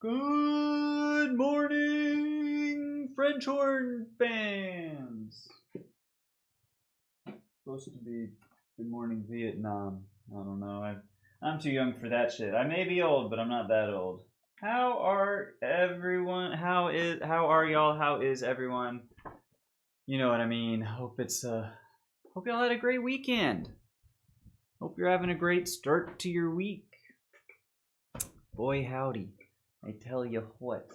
Good morning, French horn fans. Supposed to be good morning, Vietnam. I don't know. I'm too young for that shit. I may be old, but I'm not that old. How are everyone? How are y'all? How is everyone? You know what I mean. Hope y'all had a great weekend. Hope you're having a great start to your week. Boy, howdy. I tell you what,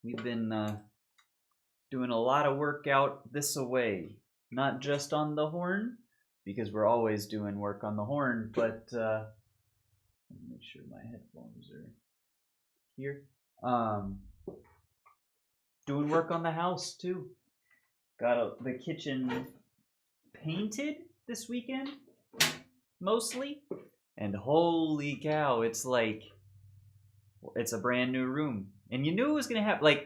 we've been doing a lot of work out this away. Not just on the horn, because we're always doing work on the horn, but let me make sure my headphones are here. Doing work on the house too. Got the kitchen painted this weekend, mostly, and holy cow, it's a brand new room. And you knew it was going to happen,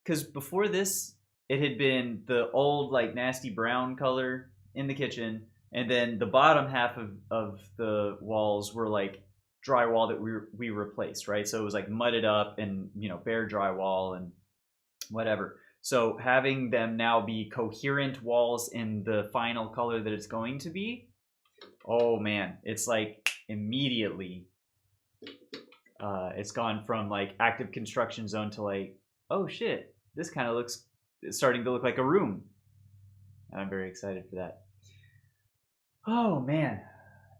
because before this, it had been the old, nasty brown color in the kitchen, and then the bottom half of the walls were, drywall that we replaced, right? So it was, mudded up and, bare drywall and whatever. So having them now be coherent walls in the final color that it's going to be, oh, man, it's, immediately... it's gone from active construction zone to oh shit, this kind of it's starting to look like a room. And I'm very excited for that. Oh man.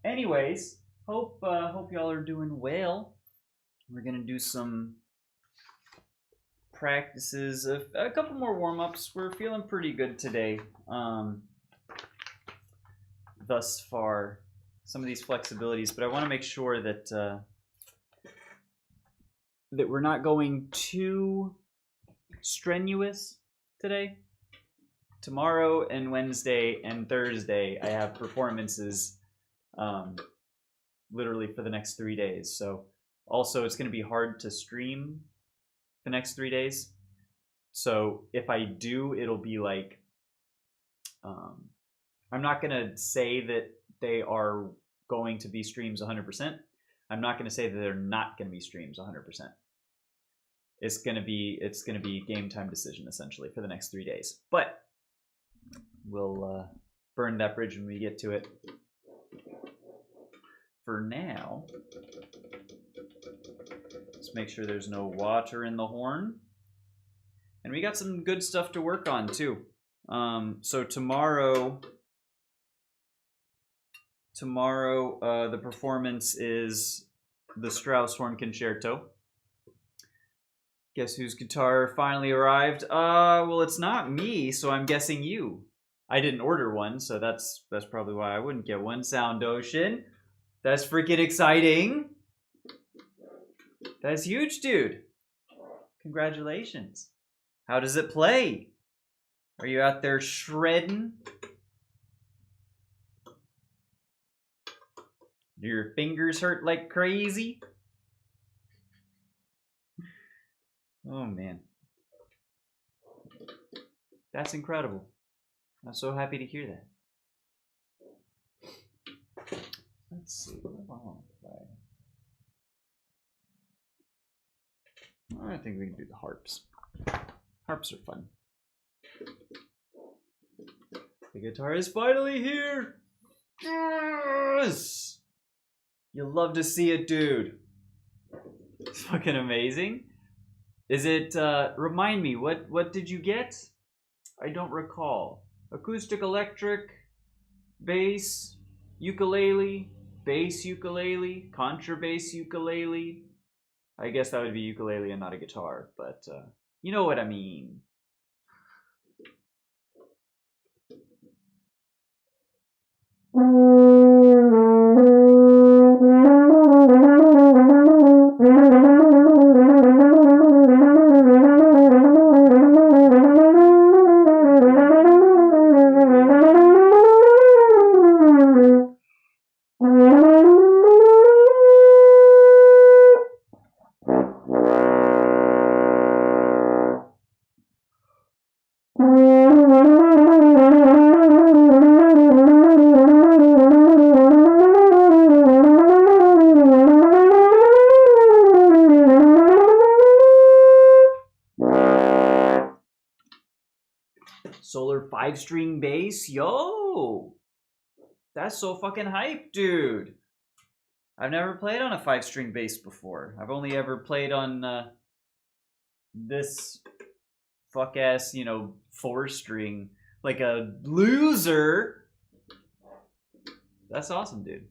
Anyways, hope y'all are doing well. We're gonna do some practices of a couple more warm-ups. We're feeling pretty good today. Thus far, some of these flexibilities, but I want to make sure that that we're not going too strenuous today. Tomorrow and Wednesday and Thursday, I have performances literally for the next 3 days. So also it's going to be hard to stream the next 3 days. So if I do, it'll be I'm not going to say that they are going to be streams 100%. I'm not going to say that they're not going to be streams 100%. It's gonna be game time decision essentially for the next 3 days. But we'll burn that bridge when we get to it. For now, let's make sure there's no water in the horn. And we got some good stuff to work on too. So tomorrow, the performance is the Strauss Horn Concerto. Guess whose guitar finally arrived? Well, it's not me, so I'm guessing you. I didn't order one, so that's probably why I wouldn't get one. Sound Ocean. That's freaking exciting. That's huge, dude. Congratulations. How does it play? Are you out there shredding? Do your fingers hurt like crazy? Oh man, that's incredible. I'm so happy to hear that. Let's see, what do I want to play? I think we can do the harps. Harps are fun. The guitar is finally here! Yes! You'll love to see it, dude. It's fucking amazing. Is it, remind me, what did you get? I don't recall. Acoustic electric, bass, ukulele, bass ukulele, contrabass ukulele. I guess that would be ukulele and not a guitar, but, you know what I mean. 5-string bass. Yo, that's so fucking hype, dude. I've never played on a 5-string bass before. I've only ever played on this fuck ass, 4-string, like a loser. That's awesome, dude.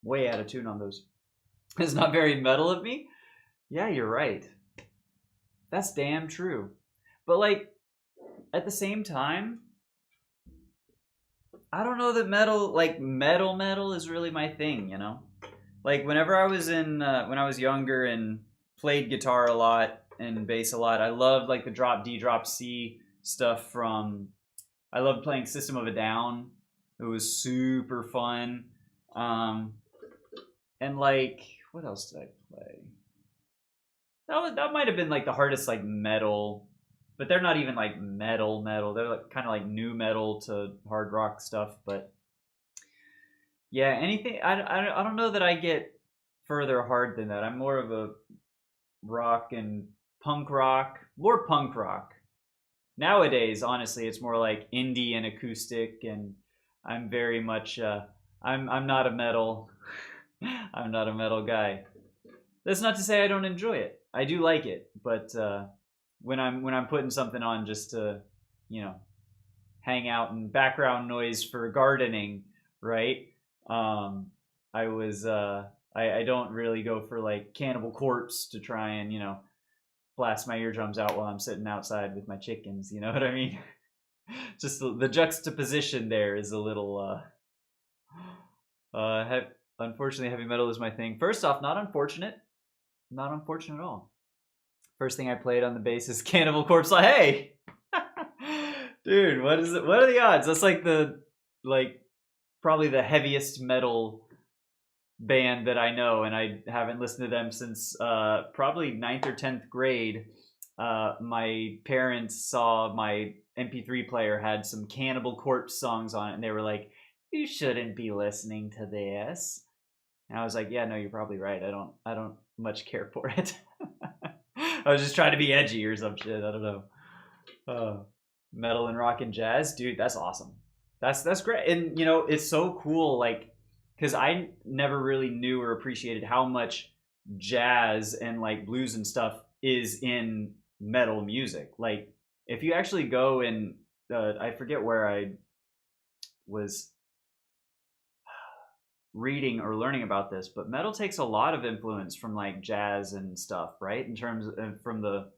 Way out of tune on those. It's not very metal of me. Yeah, you're right. That's damn true. But like, at the same time, I don't know that metal, like metal is really my thing, Like whenever I was when I was younger and played guitar a lot and bass a lot, I loved like the drop D, drop C stuff I loved playing System of a Down. It was super fun. And like, what else did I play? That might have been like the hardest like metal, but they're not even like metal. They're like kind of like new metal to hard rock stuff. But yeah, anything. I don't know that I get further hard than that. I'm more of a rock and punk rock, more punk rock. Nowadays, honestly, it's more like indie and acoustic, and I'm very much. I'm not a metal. I'm not a metal guy. That's not to say I don't enjoy it. I do like it, but when I'm putting something on just to, hang out and background noise for gardening, right? I was I don't really go for like Cannibal Corpse to try and blast my eardrums out while I'm sitting outside with my chickens. You know what I mean? Just the juxtaposition there is a little. Unfortunately, heavy metal is my thing. First off, not unfortunate at all. First thing I played on the bass is Cannibal Corpse. Like, hey, dude, what is it? What are the odds? That's like probably the heaviest metal band that I know, and I haven't listened to them since probably 9th or 10th grade. My parents saw my MP3 player had some Cannibal Corpse songs on it, and they were like, "You shouldn't be listening to this." And I was like, "Yeah, no, you're probably right. I don't much care for it." I was just trying to be edgy or some shit. I don't know. Metal and rock and jazz, dude. That's awesome. That's great. And it's so cool. Like, because I never really knew or appreciated how much jazz and like blues and stuff is in metal music. Like, if you actually go and I forget where I was reading or learning about this, but metal takes a lot of influence from like jazz and stuff, right? In terms of from the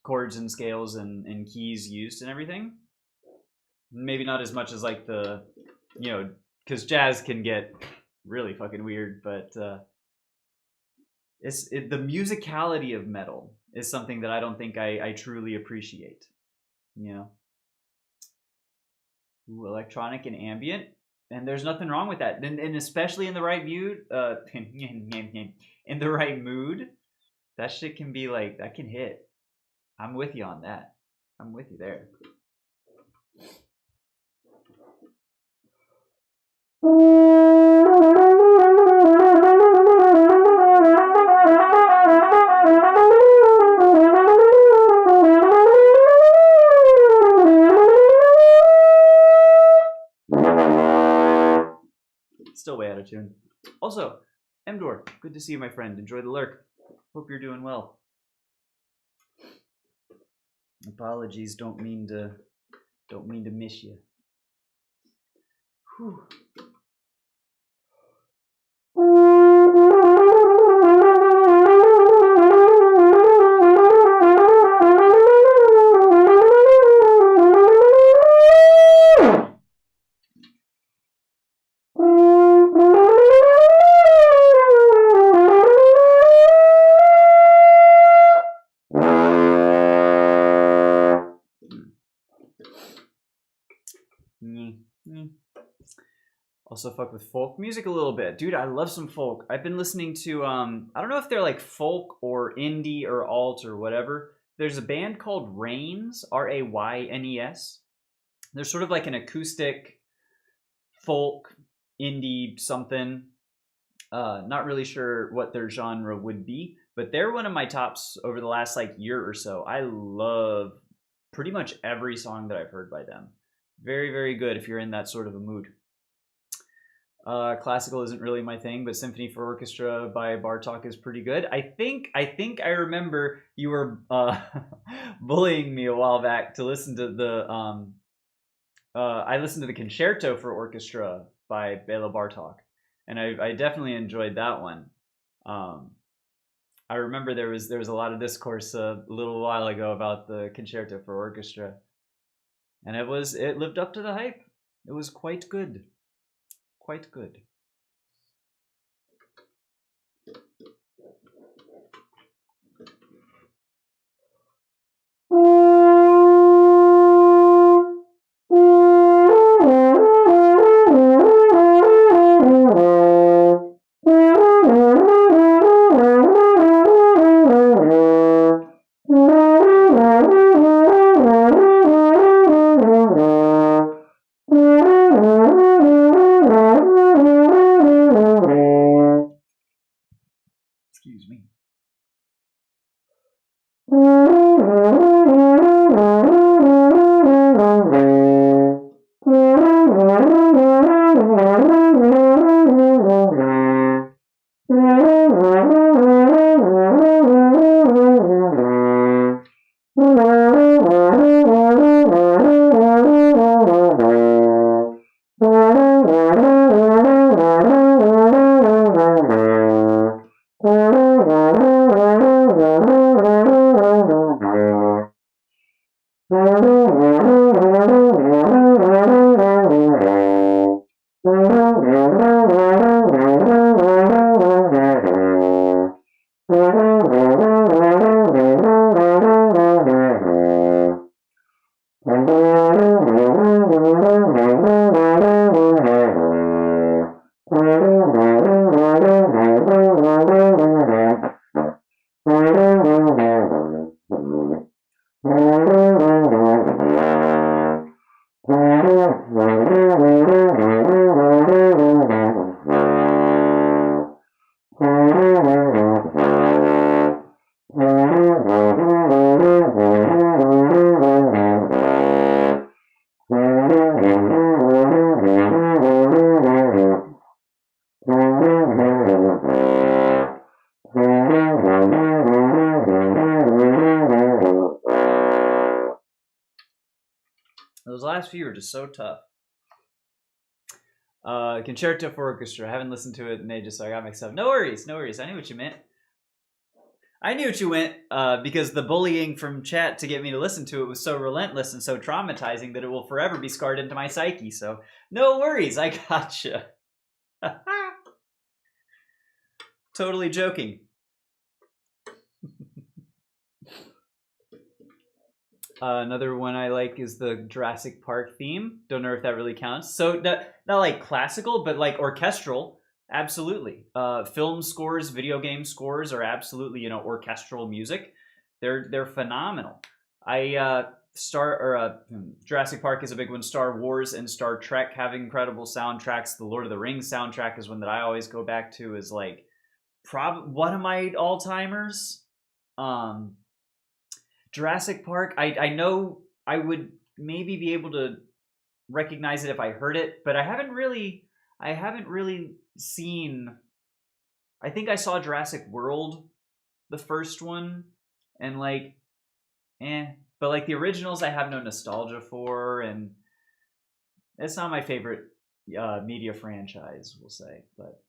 chords and scales and keys used and everything. Maybe not as much as like the, because jazz can get really fucking weird, but the musicality of metal is something that I don't think I truly appreciate. Ooh, electronic and ambient. And there's nothing wrong with that. And especially in the right mood, in the right mood, that shit can be like, that can hit. I'm with you on that. I'm with you there. Still way out of tune. Also, Mdor, good to see you, my friend. Enjoy the lurk. Hope you're doing well. Apologies, don't mean to miss you. Whew. Also fuck with folk music a little bit. Dude, I love some folk. I've been listening to, I don't know if they're like folk or indie or alt or whatever. There's a band called Rains, Raynes. They're sort of like an acoustic folk indie something. Not really sure what their genre would be, but they're one of my tops over the last like year or so. I love pretty much every song that I've heard by them. Very, very good if you're in that sort of a mood. Classical isn't really my thing, but Symphony for Orchestra by Bartók is pretty good. I think I remember you were bullying me a while back to listen to the I listened to the Concerto for Orchestra by Béla Bartók, and I definitely enjoyed that one. I remember there was a lot of discourse a little while ago about the Concerto for Orchestra, and it lived up to the hype. It was quite good. Quite good. Excuse me. Those last few are just so tough. Concerto for Orchestra. I haven't listened to it in ages, so I got mixed up. No worries, no worries. I knew what you meant. I knew what you meant because the bullying from chat to get me to listen to it was so relentless and so traumatizing that it will forever be scarred into my psyche. So no worries, I gotcha. Totally joking. Another one I like is the Jurassic Park theme. Don't know if that really counts. So not like classical, but like orchestral. Absolutely. Film scores, video game scores are absolutely, you know, orchestral music. They're phenomenal. Jurassic Park is a big one. Star Wars and Star Trek have incredible soundtracks. The Lord of the Rings soundtrack is one that I always go back to as like one of my all-timers. Jurassic Park, I know I would maybe be able to recognize it if I heard it, but I haven't really seen. I think I saw Jurassic World, the first one, and like, but like the originals, I have no nostalgia for, and it's not my favorite media franchise, we'll say. But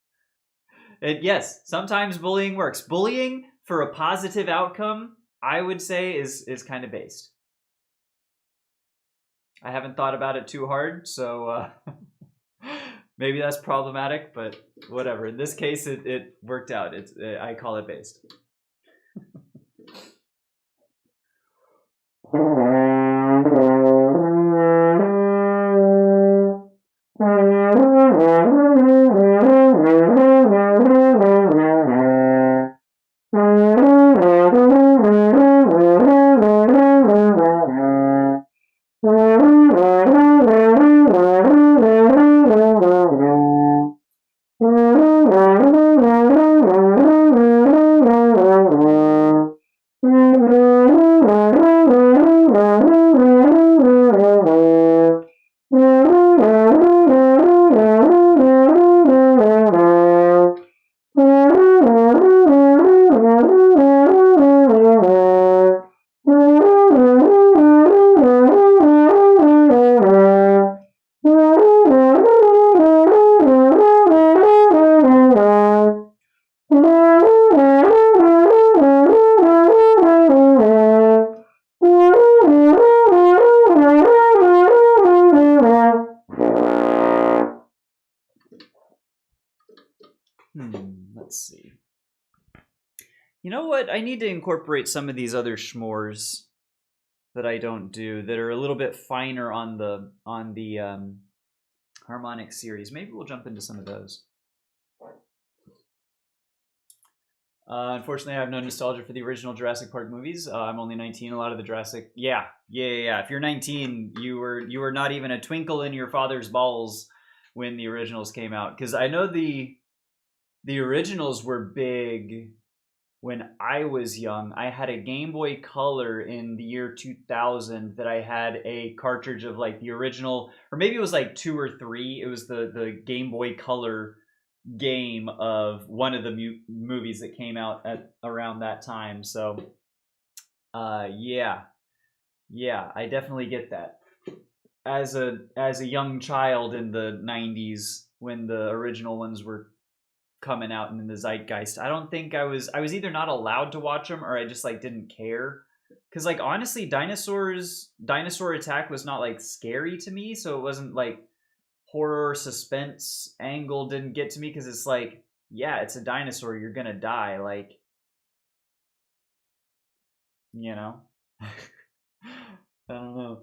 yes, sometimes bullying works. Bullying for a positive outcome, I would say, is kind of based. I haven't thought about it too hard, so maybe that's problematic, but whatever. In this case, it worked out. I call it based. Let's see. You know what? I need to incorporate some of these other schmores that I don't do that are a little bit finer on the harmonic series. Maybe we'll jump into some of those. Unfortunately, I have no nostalgia for the original Jurassic Park movies. I'm only 19. A lot of the Jurassic, yeah. If you're 19, you were not even a twinkle in your father's balls when the originals came out. Because I know the originals were big when I was young. I had a Game Boy Color in the year 2000 that I had a cartridge of like the original, or maybe it was like 2 or 3. It was the Game Boy Color game of one of the movies that came out at around that time. So yeah, I definitely get that. As a young child in the 90s when the original ones were coming out in the zeitgeist, I don't think I was either not allowed to watch them or I just like didn't care. Because like honestly, Dinosaur Attack was not like scary to me, so it wasn't like horror suspense angle didn't get to me, because it's like, yeah, it's a dinosaur, you're gonna die, like, you know. I don't know.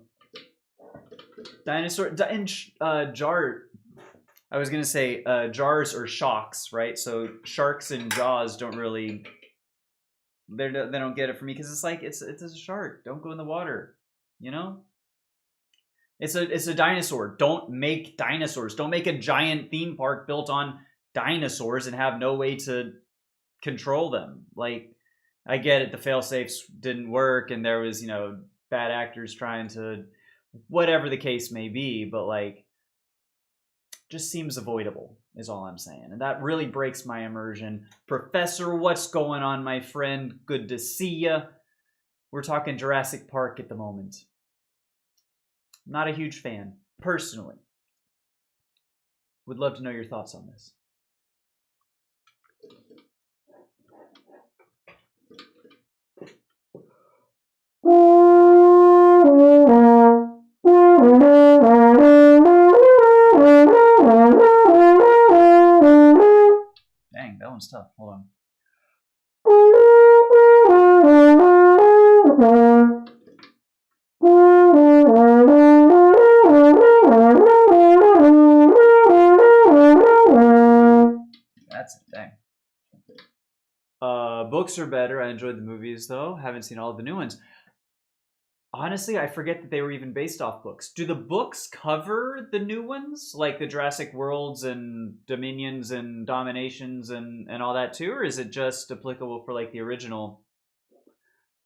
Dinosaur and jar. I was gonna say jars or shocks, right? So sharks and jaws don't really. They don't get it for me, because it's like it's a shark. Don't go in the water, you know. It's a dinosaur. Don't make dinosaurs. Don't make a giant theme park built on dinosaurs and have no way to control them. Like, I get it, the fail-safes didn't work and there was, bad actors trying to, whatever the case may be, but like, just seems avoidable is all I'm saying. And that really breaks my immersion. Professor, what's going on, my friend? Good to see ya. We're talking Jurassic Park at the moment. Not a huge fan, personally. Would love to know your thoughts on this. Dang, that one's tough. Hold on. That's a thing. Books are better. I enjoyed the movies, though. Haven't seen all of the new ones. Honestly, I forget that they were even based off books. Do the books cover the new ones? Like the Jurassic Worlds and Dominions and Dominations and all that too? Or is it just applicable for like the original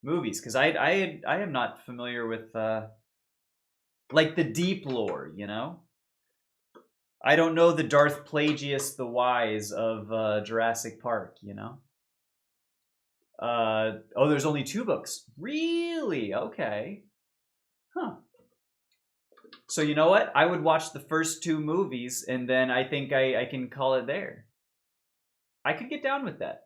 movies? Because I am not familiar with like the deep lore, you know? I don't know the Darth Plagueis the Wise of Jurassic Park, you know? Oh, there's only 2 books. Really? Okay. Huh. So you know what? I would watch the first 2 movies, and then I think I can call it there. I could get down with that.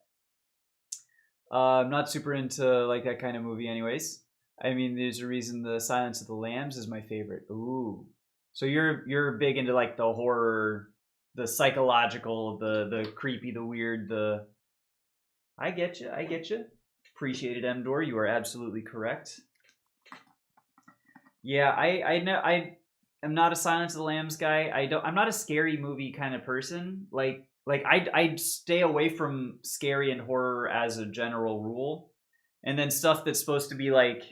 I'm not super into like that kind of movie anyways. I mean, there's a reason the Silence of the Lambs is my favorite. Ooh. So you're big into like the horror, the psychological, the creepy, the weird, the... I get you. Appreciate it, Emdor. You are absolutely correct. Yeah, I am not a Silence of the Lambs guy. I'm not a scary movie kind of person. Like I stay away from scary and horror as a general rule. And then stuff that's supposed to be like,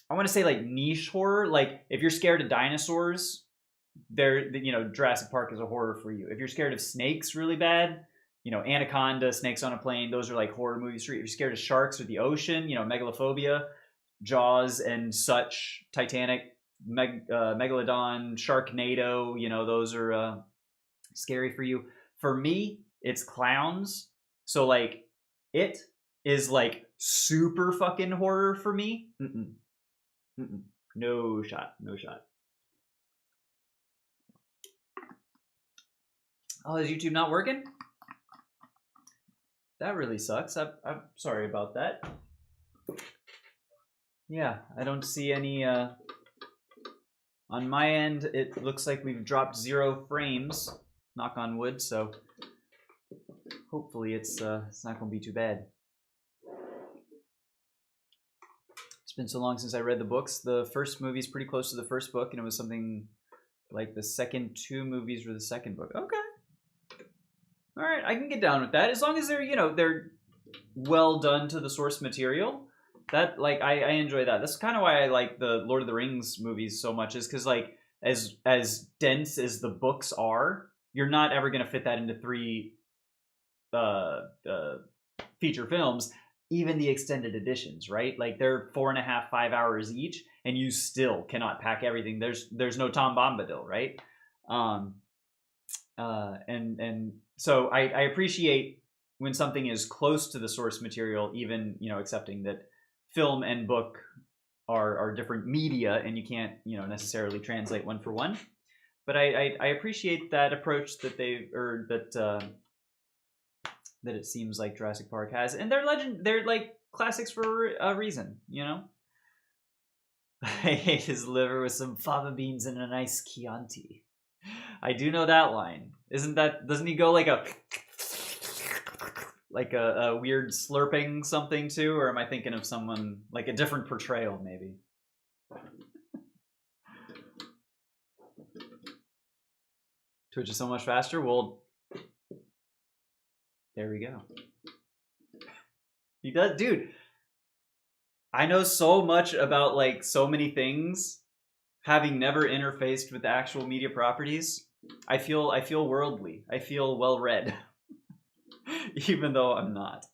I want to say like niche horror. Like if you're scared of dinosaurs, Jurassic Park is a horror for you. If you're scared of snakes really bad, Anaconda, Snakes on a Plane, those are like horror movies. If you're scared of sharks or the ocean, Megalophobia, Jaws and such, Titanic, Megalodon, Sharknado, you know, those are scary for you. For me, it's clowns. So like, it is like super fucking horror for me. No shot, no shot. Oh, is YouTube not working? That really sucks. I'm sorry about that. Yeah, I don't see any, on my end, it looks like we've dropped 0 frames, knock on wood, so hopefully it's not going to be too bad. It's been so long since I read the books. The first movie's pretty close to the first book, and it was something like the second 2 movies were the second book. Okay. All right, I can get down with that as long as they're, you know, they're well done to the source material. That, like, I enjoy that. That's kind of why I like the Lord of the Rings movies so much, is because, like, as dense as the books are, you're not ever going to fit that into 3 feature films, even the extended editions, right? Like, they're 4.5, 5 hours each, and you still cannot pack everything. There's no Tom Bombadil, right? And so I appreciate when something is close to the source material, even, you know, accepting that film and book are different media and you can't, you know, necessarily translate one for one. But I appreciate that approach that that it seems like Jurassic Park has, and they're like classics for a reason, you know. I ate his liver with some fava beans and a nice Chianti. I do know that line. Doesn't he go like a weird slurping something too? Or am I thinking of someone, like a different portrayal maybe? Twitch is so much faster? Well, there we go. He does, dude. I know so much about like so many things, having never interfaced with the actual media properties. I feel worldly. I feel well read. Even though I'm not.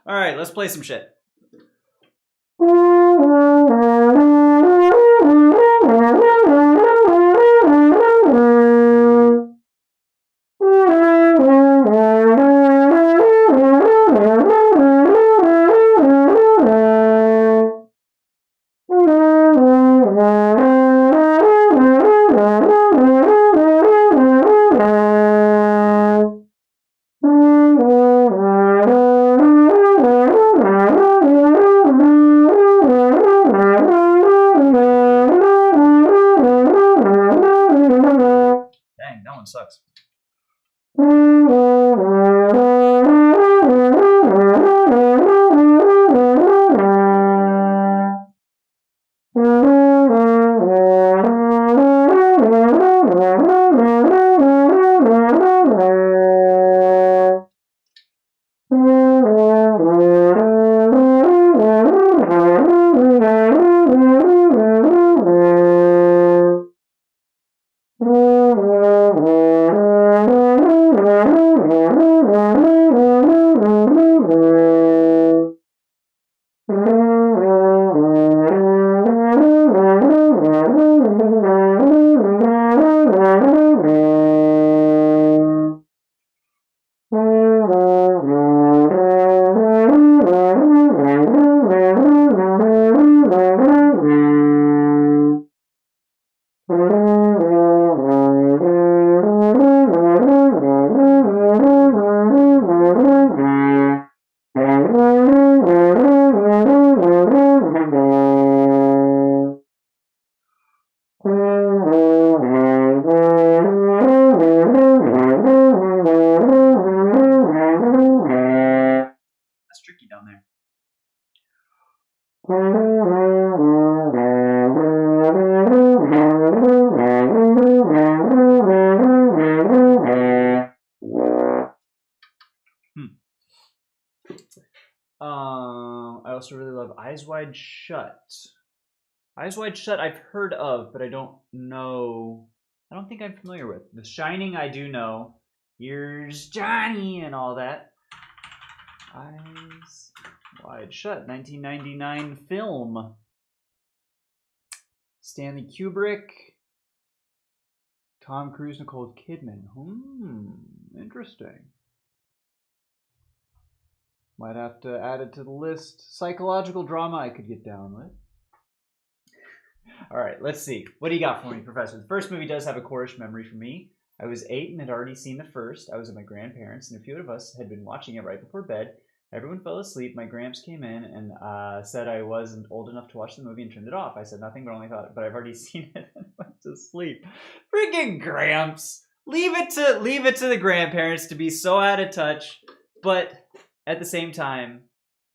Alright, let's play some shit. Sucks. I also really love Eyes Wide Shut. Eyes Wide Shut I've heard of, but I don't know. I don't think I'm familiar with. The Shining I do know. Here's Johnny and all that. Eyes Wide Shut, 1999 film. Stanley Kubrick, Tom Cruise, Nicole Kidman. Interesting. Might have to add it to the list. Psychological drama I could get down with. All right, let's see. What do you got for me, Professor? The first movie does have a core-ish memory for me. I was 8 and had already seen the first. I was at my grandparents', and a few of us had been watching it right before bed. Everyone fell asleep. My gramps came in and said I wasn't old enough to watch the movie and turned it off. I said nothing, but only thought, but I've already seen it and went to sleep. Freaking gramps! Leave it to the grandparents to be so out of touch. But at the same time,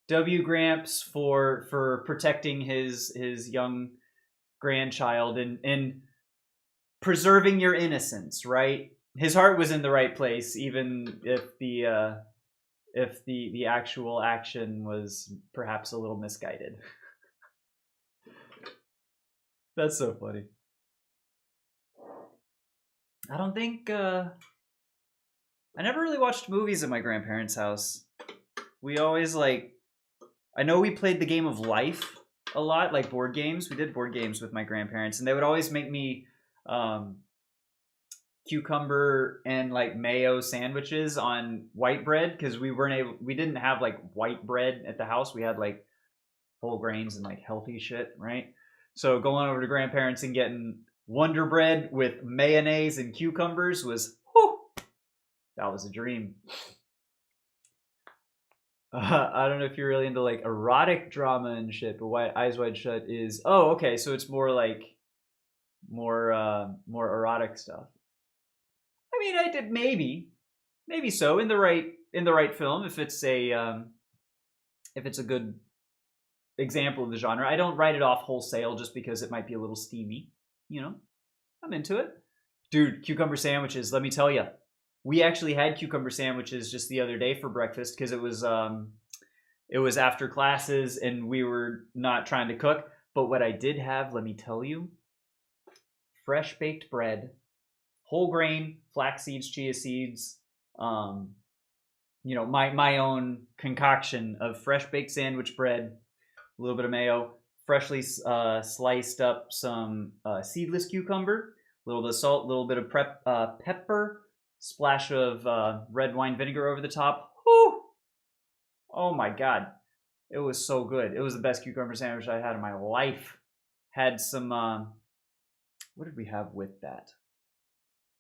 W. Gramps for protecting his young grandchild and preserving your innocence, right? His heart was in the right place, even if the actual action was perhaps a little misguided. That's so funny. I don't think I never really watched movies at my grandparents' house. We always I know we played the game of life a lot, like board games. We did board games with my grandparents, and they would always make me cucumber and mayo sandwiches on white bread because we didn't have white bread at the house. We had whole grains and healthy shit, right? So going over to grandparents and getting Wonder Bread with mayonnaise and cucumbers was, that was a dream. I don't know if you're really into erotic drama and shit, but Eyes Wide Shut is, okay, so it's more more erotic stuff. I mean, I did maybe so in the right film if it's a good example of the genre. I don't write it off wholesale just because it might be a little steamy. I'm into it. Dude, cucumber sandwiches. Let me tell you, we actually had cucumber sandwiches just the other day for breakfast because it was after classes and we were not trying to cook. But what I did have, let me tell you, fresh baked bread, whole grain, flax seeds, chia seeds, my own concoction of fresh baked sandwich bread, a little bit of mayo, freshly sliced up some seedless cucumber, a little bit of salt, a little bit of pepper, splash of red wine vinegar over the top. Whew! Oh my God. It was so good. It was the best cucumber sandwich I had in my life. Had some, what did we have with that?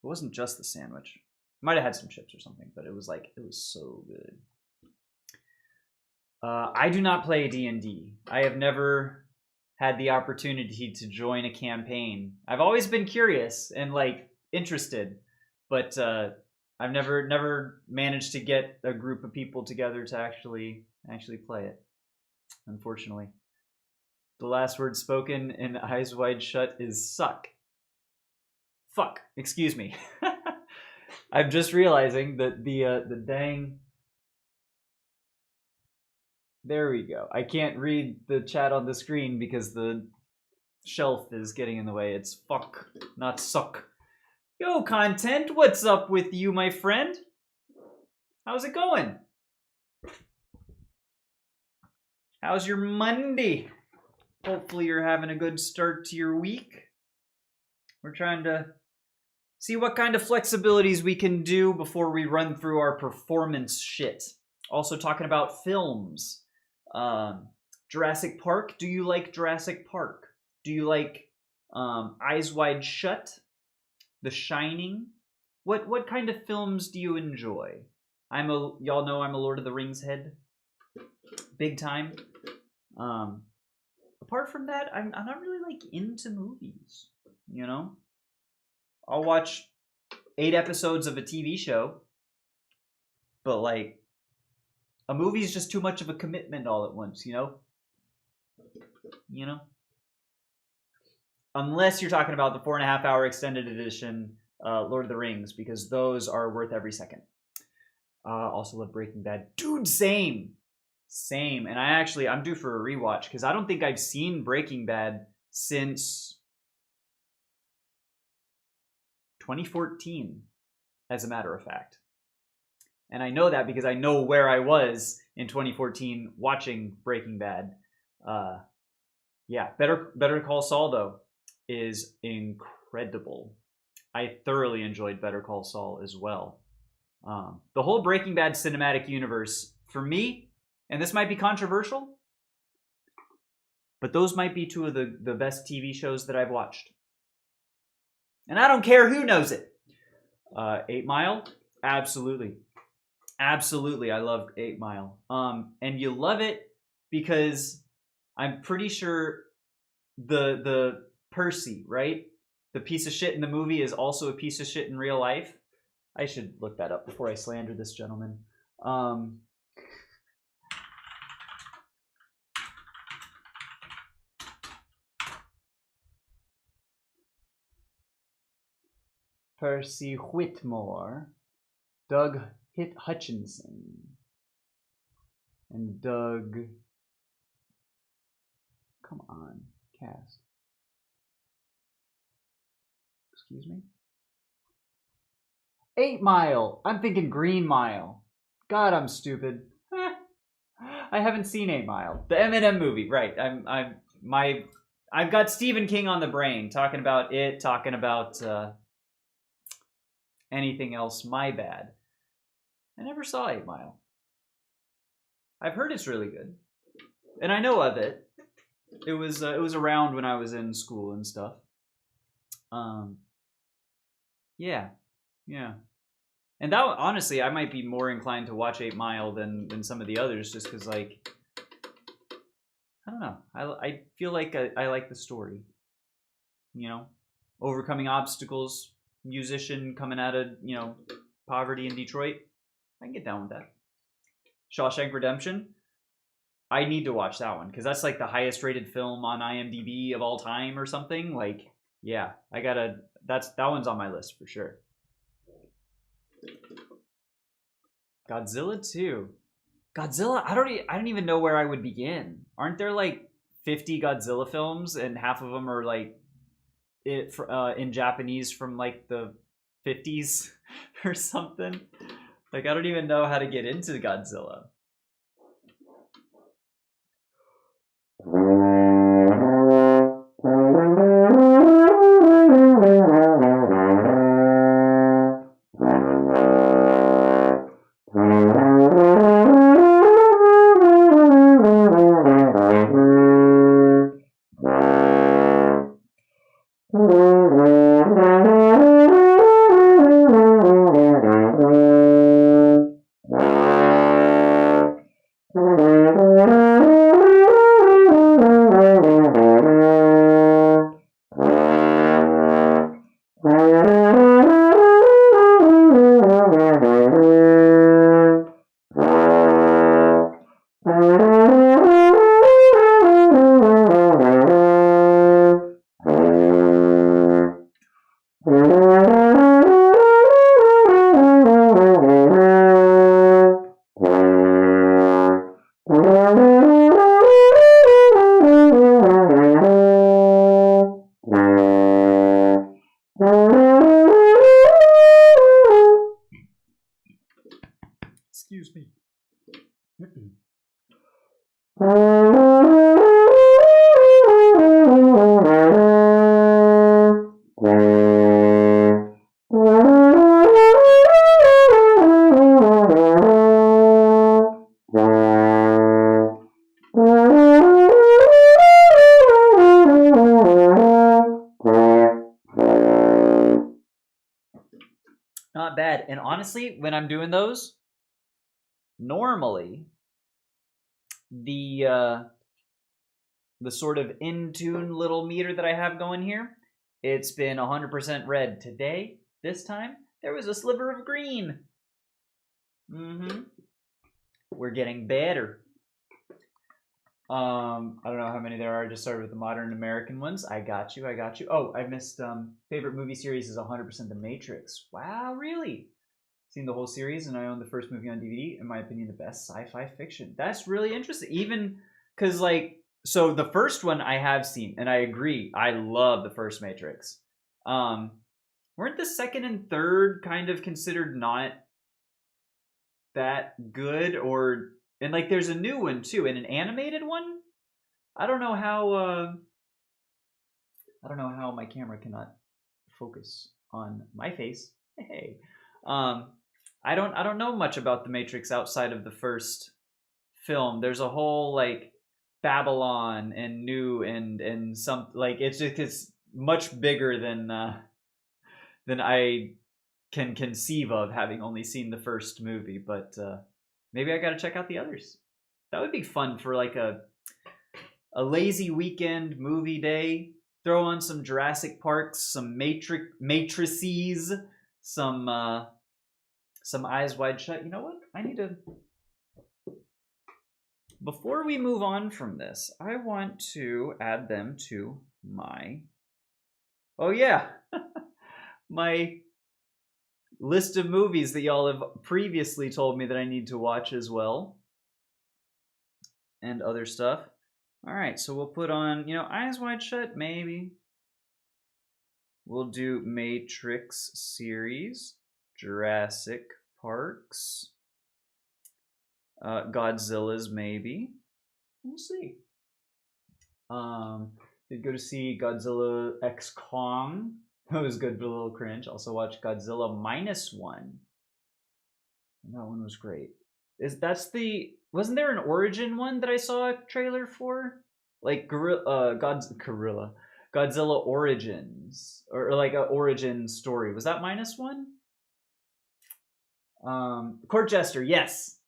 It wasn't just the sandwich. Might have had some chips or something, but it was so good. I do not play D&D. I have never had the opportunity to join a campaign. I've always been curious and interested, but I've never managed to get a group of people together to actually play it. Unfortunately, the last word spoken in Eyes Wide Shut is suck. Fuck. Excuse me. I'm just realizing that the dang. There we go. I can't read the chat on the screen because the shelf is getting in the way. It's fuck, not suck. Yo, Content, what's up with you, my friend? How's it going? How's your Monday? Hopefully you're having a good start to your week. We're trying to see what kind of flexibilities we can do before we run through our performance shit. Also talking about films. Jurassic Park. Do you like Jurassic Park? Do you like Eyes Wide Shut? The Shining? What kind of films do you enjoy? Y'all know I'm a Lord of the Rings head. Big time. Apart from that, I'm not really into movies. I'll watch 8 episodes of a TV show, but a movie is just too much of a commitment all at once, Unless you're talking about the 4.5-hour extended edition Lord of the Rings, because those are worth every second. Also love Breaking Bad. Dude, same. And I'm due for a rewatch because I don't think I've seen Breaking Bad since 2014, as a matter of fact. And I know that because I know where I was in 2014 watching Breaking Bad. Yeah, Better Call Saul though is incredible. I thoroughly enjoyed Better Call Saul as well. The whole Breaking Bad cinematic universe, for me, and this might be controversial, but those might be two of the best TV shows that I've watched. And I don't care who knows it. 8 Mile, absolutely. Absolutely, I love 8 Mile. And you love it because I'm pretty sure the Percy, right? The piece of shit in the movie is also a piece of shit in real life. I should look that up before I slander this gentleman. Percy Whitmore, Doug Hutchinson, and Doug. Come on, cast. Excuse me? 8 Mile. I'm thinking Green Mile. God, I'm stupid. I haven't seen 8 Mile. The Eminem movie, right? I've got Stephen King on the brain, talking about it, talking about anything else. My bad. I never saw 8 Mile. I've heard it's really good, and I know of it. It was around when I was in school and stuff. Yeah. And that, honestly, I might be more inclined to watch 8 Mile than some of the others, just because, like, I don't know. I feel like I like the story. You know, overcoming obstacles, musician coming out of, poverty in Detroit. I can get down with that. Shawshank Redemption. I need to watch that one because that's like the highest rated film on IMDb of all time or something. Like, yeah, that one's on my list for sure. Godzilla 2. Godzilla, I don't even know where I would begin. Aren't there like 50 Godzilla films and half of them are like in Japanese from like the 50s or something? Like, I don't even know how to get into Godzilla. Excuse me. Not bad. And honestly, when I'm doing those, normally the sort of in tune little meter that I have going here, it's been 100% red. Today, this time, there was a sliver of green. We're getting better. I don't know how many there are. I just started with the modern American ones. I got you. Oh, I missed favorite movie series is 100% The Matrix. Wow, really? Seen the whole series, and I own the first movie on DVD. In my opinion, the best sci-fi fiction. That's really interesting. Even because, like, so the first one I have seen, and I agree. I love the first Matrix. Weren't the second and third kind of considered not that good, or And like there's a new one too, and an animated one. I don't know how my camera cannot focus on my face. Hey. I don't know much about the Matrix outside of the first film. There's a whole like Babylon and new and some like it's much bigger than I can conceive of, having only seen the first movie, but maybe I got to check out the others. That would be fun for like a lazy weekend movie day. Throw on some Jurassic Parks, some Matrices, some Eyes Wide Shut. You know what? I need to. Before we move on from this, I want to add them to my. Oh yeah, my list of movies that y'all have previously told me that I need to watch as well, and other stuff. All right, so we'll put on, Eyes Wide Shut, maybe. We'll do Matrix series, Jurassic Parks, Godzilla's maybe. We'll see. Did go to see Godzilla X Kong. That was good, but a little cringe. Also watched Godzilla -1. That one was great. Wasn't there an origin one that I saw a trailer for? Like Godzilla Origins, or like an origin story. Was that -1? Court Jester, yes,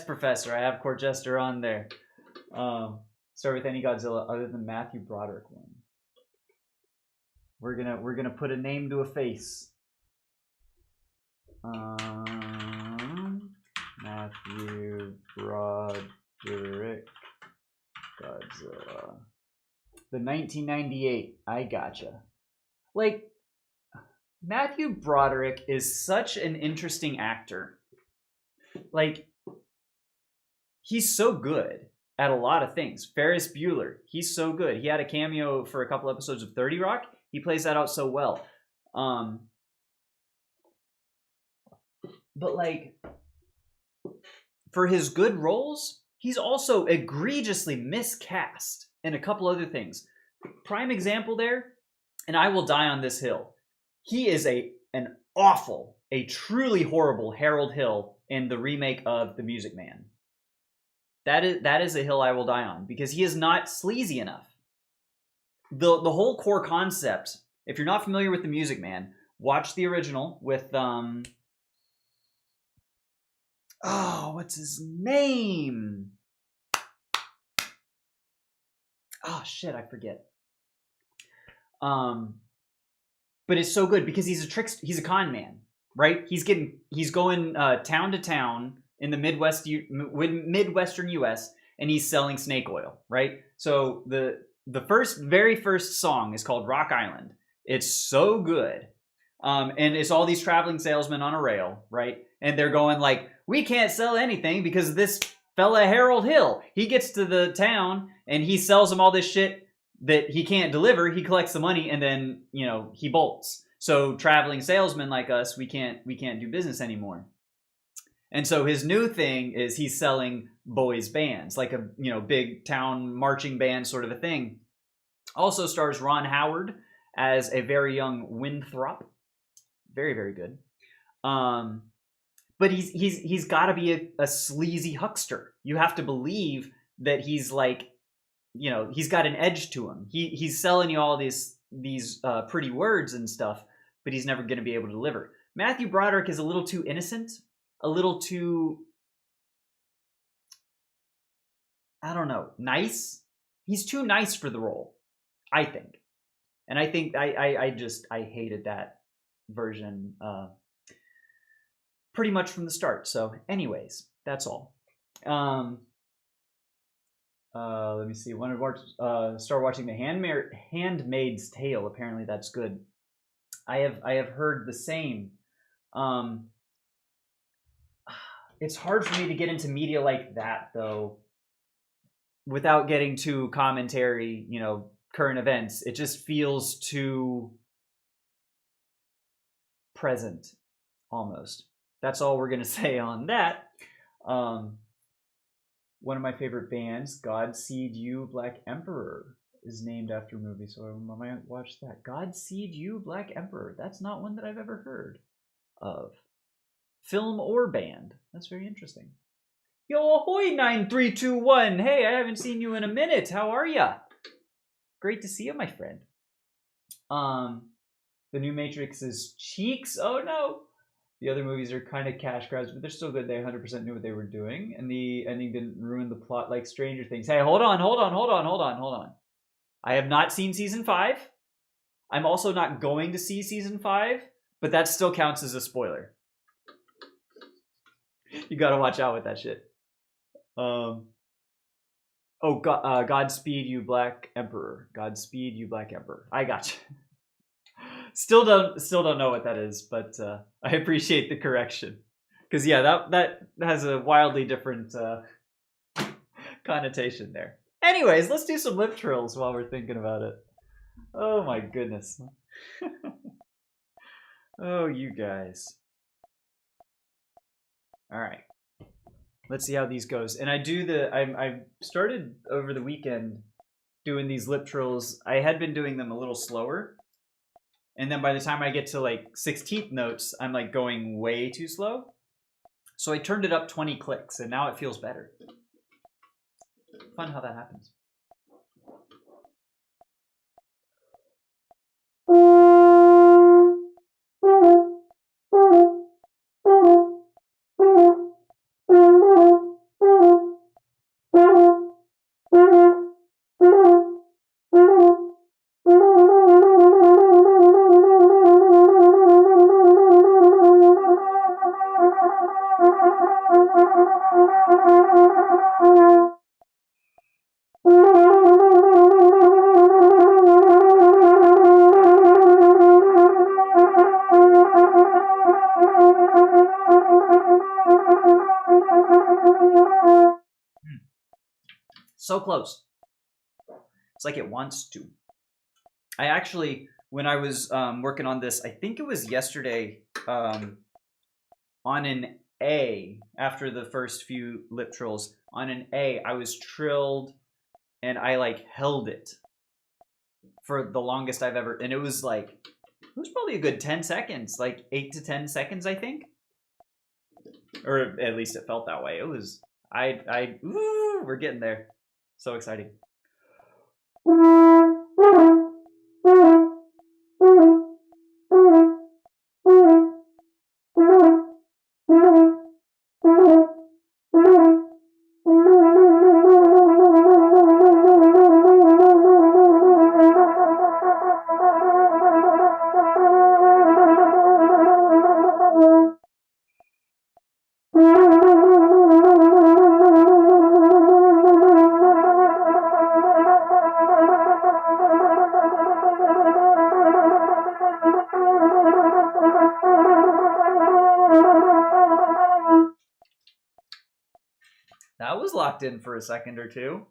Professor. I have Court Jester on there. Start with any Godzilla other than Matthew Broderick one. We're gonna put a name to a face. Matthew Broderick Godzilla. The 1998. I gotcha. Like, Matthew Broderick is such an interesting actor. Like, he's so good at a lot of things. Ferris Bueller, he's so good. He had a cameo for a couple episodes of 30 Rock. He plays that out so well. But like, for his good roles, he's also egregiously miscast in a couple other things. Prime example there, and I Will Die on This Hill. He is an truly horrible Harold Hill in the remake of The Music Man. That is a hill I will die on, because he is not sleazy enough. The whole core concept, if you're not familiar with The Music Man, watch the original with what's his name? Oh shit, I forget. But it's so good because he's a con man, right? He's going town to town in the Midwestern US, and he's selling snake oil, right? So the very first song is called Rock Island. It's so good. And it's all these traveling salesmen on a rail, right? And they're going like, we can't sell anything because this fella Harold Hill, he gets to the town and he sells them all this shit that he can't deliver. He collects the money and then, he bolts. So traveling salesmen like us, we can't do business anymore. And so his new thing is he's selling boys bands, like a big town marching band sort of a thing. Also stars Ron Howard as a very young Winthrop. Very, very good. But he's got to be a sleazy huckster. You have to believe that he's like, he's got an edge to him. He's selling you all these pretty words and stuff, but he's never going to be able to deliver. Matthew Broderick is a little too innocent, a little too, I don't know, nice. He's too nice for the role, I think. And I think I hated that version pretty much from the start. So anyways, that's all. Let me see. Want to start watching The Handmaid's Tale. Apparently that's good. I have heard the same. It's hard for me to get into media like that though, without getting to commentary, current events. It just feels too present, almost. That's all we're gonna say on that. one of my favorite bands, God Seed You, Black Emperor, is named after a movie, so I might watch that. God Seed You, Black Emperor. That's not one that I've ever heard of. Film or band. That's very interesting. Yo, ahoy, 9321. Hey, I haven't seen you in a minute. How are ya? Great to see you, my friend. The new Matrix is cheeks. Oh no. The other movies are kind of cash grabs, but they're still good. They 100% knew what they were doing, and the ending didn't ruin the plot like Stranger Things. Hey, hold on. I have not seen season 5. I'm also not going to see season 5, but that still counts as a spoiler. You gotta watch out with that shit. Godspeed you, Black Emperor. Godspeed you, Black Emperor. I got you. Still don't know what that is, but I appreciate the correction. Because yeah, that has a wildly different connotation there. Anyways, let's do some lip trills while we're thinking about it. Oh my goodness. Oh, you guys. All right. Let's see how these goes. And I started over the weekend doing these lip trills. I had been doing them a little slower. And then by the time I get to like 16th notes, I'm like going way too slow. So I turned it up 20 clicks and now it feels better. Fun how that happens. So close. It's like it wants to. I actually, when I was working on this, I think it was yesterday, on an A, after the first few lip trills, on an A, I was trilled and I like held it for the longest I've ever, and it was probably a good 10 seconds, like 8 to 10 seconds, I think. Or at least it felt that way. It was, ooh, we're getting there. So exciting. That was locked in for a second or two.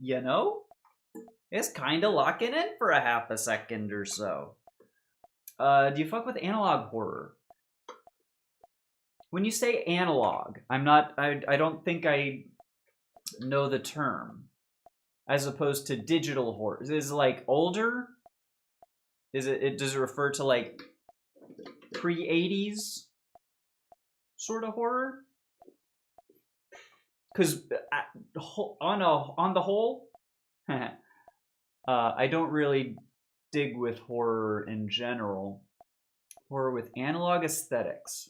You know, it's kind of locking in for a half a second or so. Do you fuck with analog horror? When you say analog, I don't think I know the term. As opposed to digital horror. Is it like older? Does it refer to like pre-80s sort of horror? Because on the whole, I don't really dig with horror in general. Horror with analog aesthetics.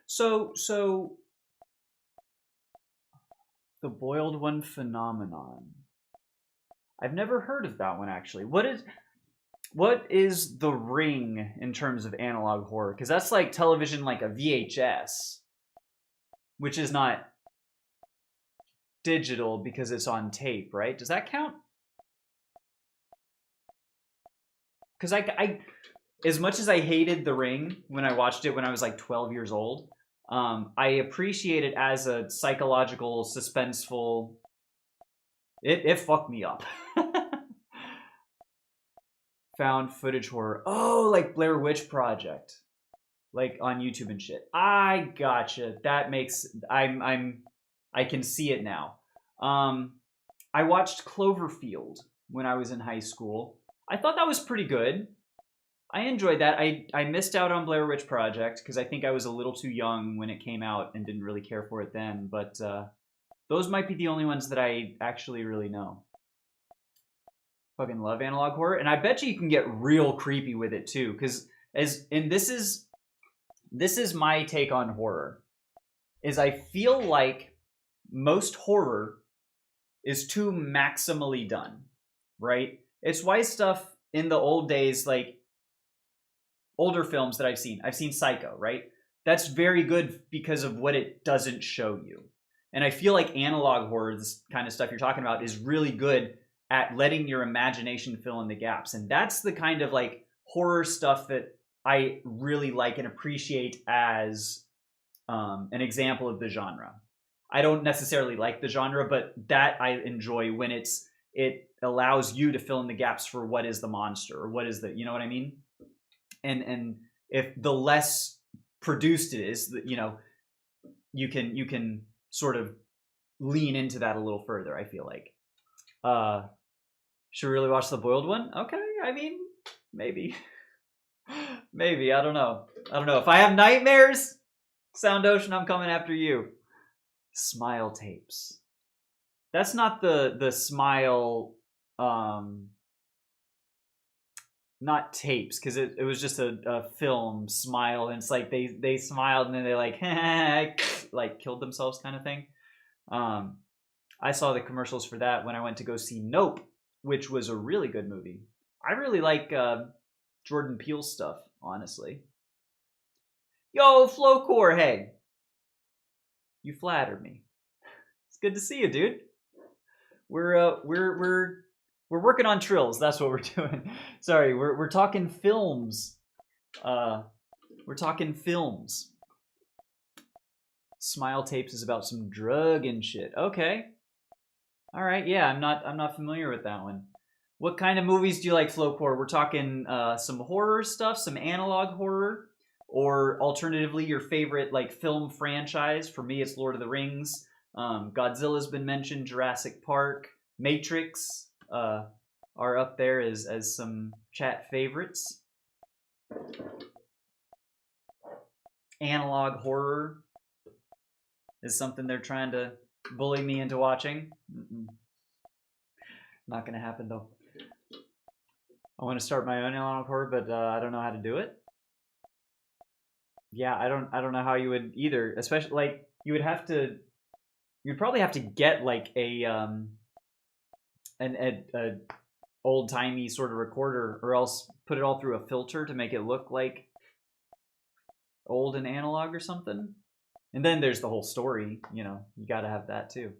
So the boiled one phenomenon. I've never heard of that one actually. What is The Ring in terms of analog horror? Because that's like television, like a VHS, which is not digital because it's on tape, right? Does that count? Because as much as I hated The Ring when I watched it when I was like 12 years old, I appreciate it as a psychological, suspenseful. It fucked me up. Found footage horror. Oh, like Blair Witch Project, like on YouTube and shit. I gotcha. That makes I can see it now. I watched Cloverfield when I was in high school. I thought that was pretty good. I enjoyed that. I missed out on Blair Witch Project because I think I was a little too young when it came out and didn't really care for it then. But those might be the only ones that I actually really know. Fucking love analog horror, and I bet you can get real creepy with it too. Because this is my take on horror. Is I feel like most horror is too maximally done, right? It's why stuff in the old days, like older films that I've seen Psycho, right? That's very good because of what it doesn't show you. And I feel like analog horror, this kind of stuff you're talking about, is really good at letting your imagination fill in the gaps. And that's the kind of like horror stuff that I really like and appreciate as an example of the genre. I don't necessarily like the genre, but that I enjoy when it allows you to fill in the gaps for what is the monster or what is the, you know what I mean? And if the less produced it is, you can sort of lean into that a little further. I feel like. Should we really watch the boiled one? Okay, I mean, maybe, maybe. I don't know. If I have nightmares, Sound Ocean, I'm coming after you. Smile tapes. That's not the smile. Not tapes, because it was just a film Smile, and it's like they smiled and then they like like killed themselves kind of thing. I saw the commercials for that when I went to go see Nope, which was a really good movie. I really like Jordan Peele stuff, honestly. Yo, Flowcore, hey, you flattered me. It's good to see you, dude. We're working on trills. That's what we're doing. Sorry, we're talking films. We're talking films. Smile tapes is about some drug and shit. Okay. All right. Yeah, I'm not familiar with that one. What kind of movies do you like, Flowcore? We're talking some horror stuff, some analog horror, or alternatively your favorite like film franchise. For me, it's Lord of the Rings. Godzilla's been mentioned. Jurassic Park, Matrix are up there as some chat favorites. Analog horror is something they're trying to bully me into watching. Not gonna happen though. I want to start my own analog horror, but I don't know how to do it. Yeah, I don't know how you would either. Especially like you'd probably have to get like a old timey sort of recorder, or else put it all through a filter to make it look like old and analog or something. And then there's the whole story, you got to have that too.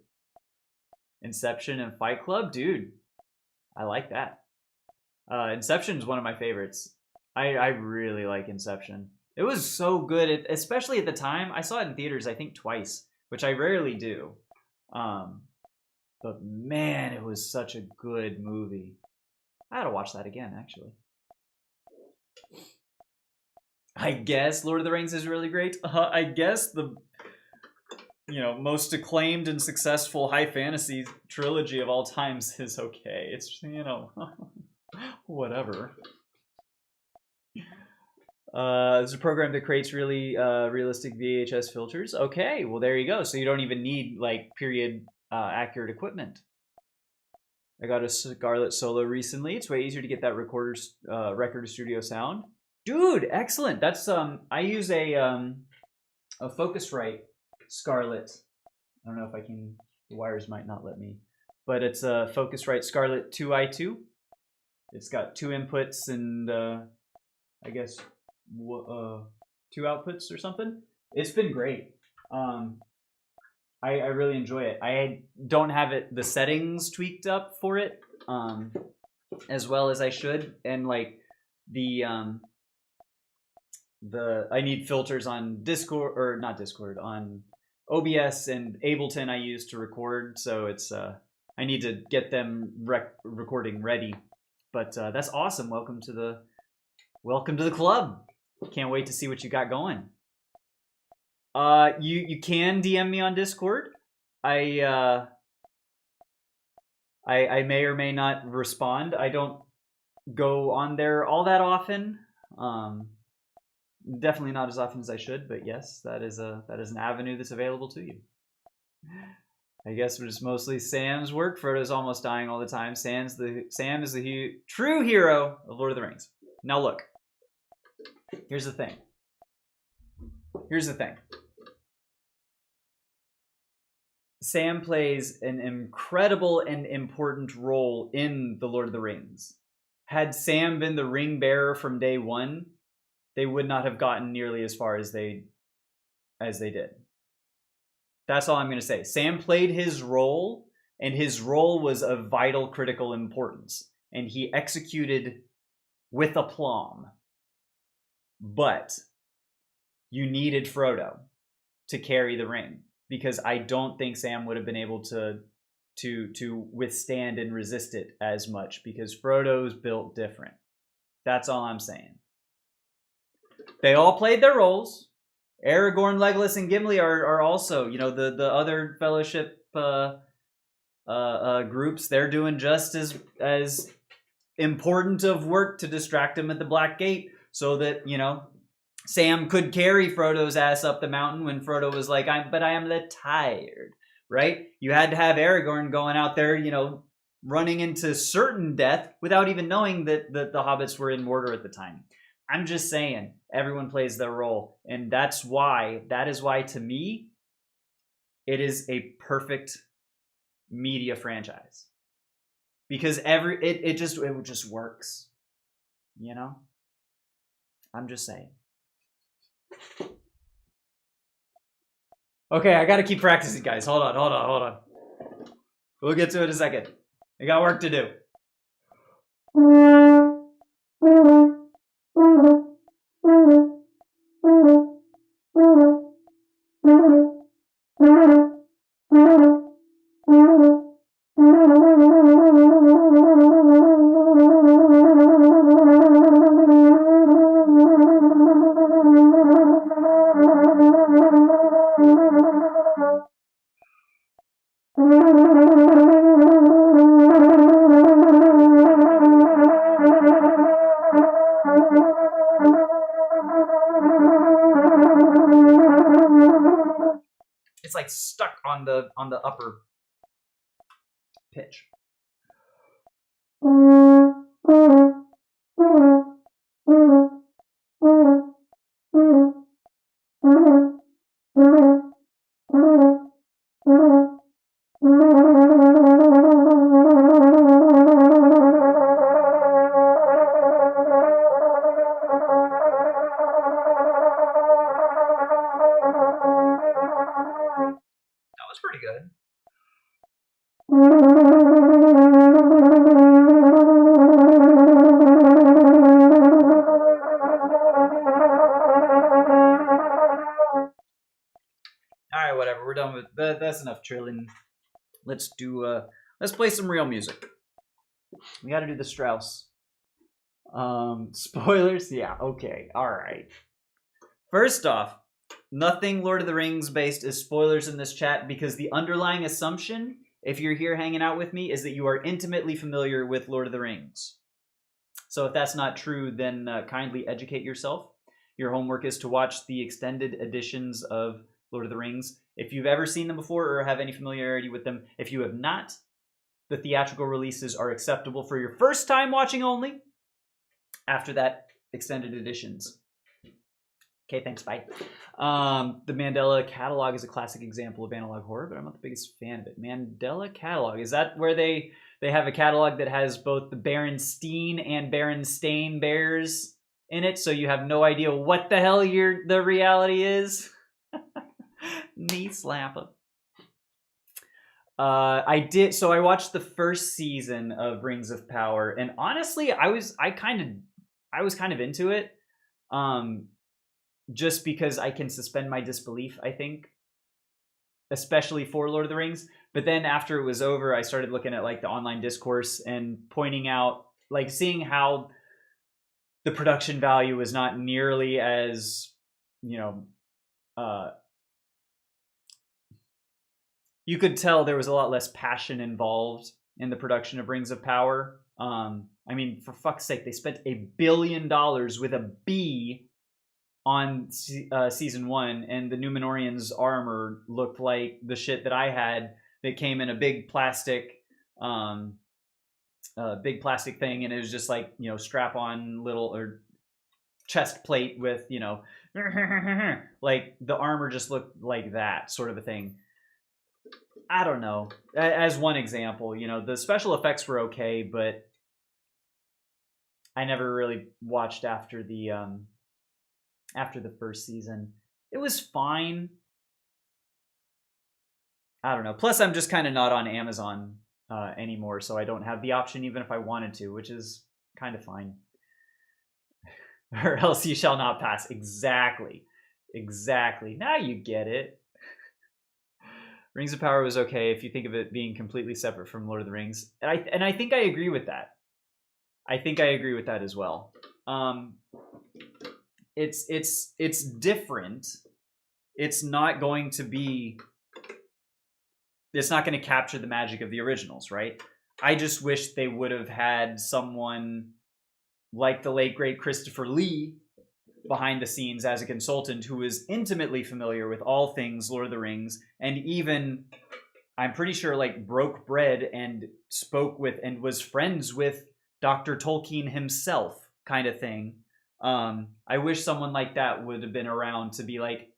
Inception and Fight Club, dude, I like that. Inception is one of my favorites. I really like Inception. It was so good, especially at the time. I saw it in theaters, I think twice, which I rarely do. But man, it was such a good movie. I gotta watch that again, actually. I guess Lord of the Rings is really great. I guess the most acclaimed and successful high fantasy trilogy of all times is okay. It's whatever. There's a program that creates really realistic VHS filters. Okay, well there you go. So you don't even need like period accurate equipment. I got a Scarlett Solo recently. It's way easier to get that record to studio sound. Dude, excellent. That's I use a Focusrite Scarlett. I don't know if I can. The wires might not let me, but it's a Focusrite Scarlett 2i2. It's got 2 inputs and I guess 2 outputs or something. It's been great. I really enjoy it. I don't have the settings tweaked up for it as well as I should, and like the I need filters on Discord, or not Discord, on OBS and Ableton I use to record, so it's I need to get them recording ready. But that's awesome. Welcome to the club. Can't wait to see what you got going. You can DM me on Discord. I may or may not respond. I don't go on there all that often. Definitely not as often as I should, but yes, that is an avenue that's available to you. I guess it's mostly Sam's work. Frodo's almost dying all the time. Sam is the true hero of Lord of the Rings. Now look, here's the thing. Sam plays an incredible and important role in the Lord of the Rings. Had Sam been the ring bearer from day one, they would not have gotten nearly as far as they did. That's all I'm going to say. Sam played his role, and his role was of vital, critical importance, and he executed with aplomb. But you needed Frodo to carry the ring, because I don't think Sam would have been able to withstand and resist it as much, because Frodo's built different. That's all I'm saying. They all played their roles. Aragorn, Legolas, and Gimli are also, the other Fellowship groups. They're doing just as important of work to distract him at the Black Gate, so that Sam could carry Frodo's ass up the mountain when Frodo was like, I am tired, right? You had to have Aragorn going out there, running into certain death without even knowing that the hobbits were in Mordor at the time. I'm just saying, everyone plays their role, and that is why to me, it is a perfect media franchise, because it just works, I'm just saying. Okay, I gotta keep practicing, guys. Hold on. We'll get to it in a second. I got work to do. It's like stuck on the upper pitch. That's enough trilling. Let's play some real music. We got to do the Strauss. Spoilers? Yeah, okay. All right. First off, nothing Lord of the Rings based is spoilers in this chat, because the underlying assumption, if you're here hanging out with me, is that you are intimately familiar with Lord of the Rings. So if that's not true, then kindly educate yourself. Your homework is to watch the extended editions of Lord of the Rings. If you've ever seen them before or have any familiarity with them, if you have not, the theatrical releases are acceptable for your first time watching only. After that, extended editions Okay, thanks. Bye. The Mandela Catalog is a classic example of analog horror, but I'm not the biggest fan of it. Mandela Catalog, is that where they have a catalog that has both the Berenstain and Berenstain bears in it, so you have no idea what the hell the reality is? Knee slapper. I watched the first season of Rings of Power, and honestly, I was kind of into it. Just because I can suspend my disbelief, I think, especially for Lord of the Rings. But then after it was over, I started looking at like the online discourse and pointing out, like, seeing how the production value was not nearly as, you could tell there was a lot less passion involved in the production of Rings of Power. I mean, for fuck's sake, they spent $1 billion with a B on season 1, and the Numenorians' armor looked like the shit that I had that came in a big plastic thing, and it was just like, strap on little or chest plate with, like the armor just looked like that sort of a thing. I don't know. As one example, the special effects were okay, but I never really watched after the first season. It was fine. I don't know. Plus, I'm just kind of not on Amazon anymore, so I don't have the option even if I wanted to, which is kind of fine. Or else you shall not pass. Exactly. Now you get it. Rings of Power was okay if you think of it being completely separate from Lord of the Rings. And I think I agree with that. I think I agree with that as well. It's different. It's not going to capture the magic of the originals, right? I just wish they would have had someone like the late great Christopher Lee behind the scenes as a consultant who is intimately familiar with all things Lord of the Rings, and even, I'm pretty sure, like, broke bread and spoke with and was friends with Dr. Tolkien himself, kind of thing. I wish someone like that would have been around to be like,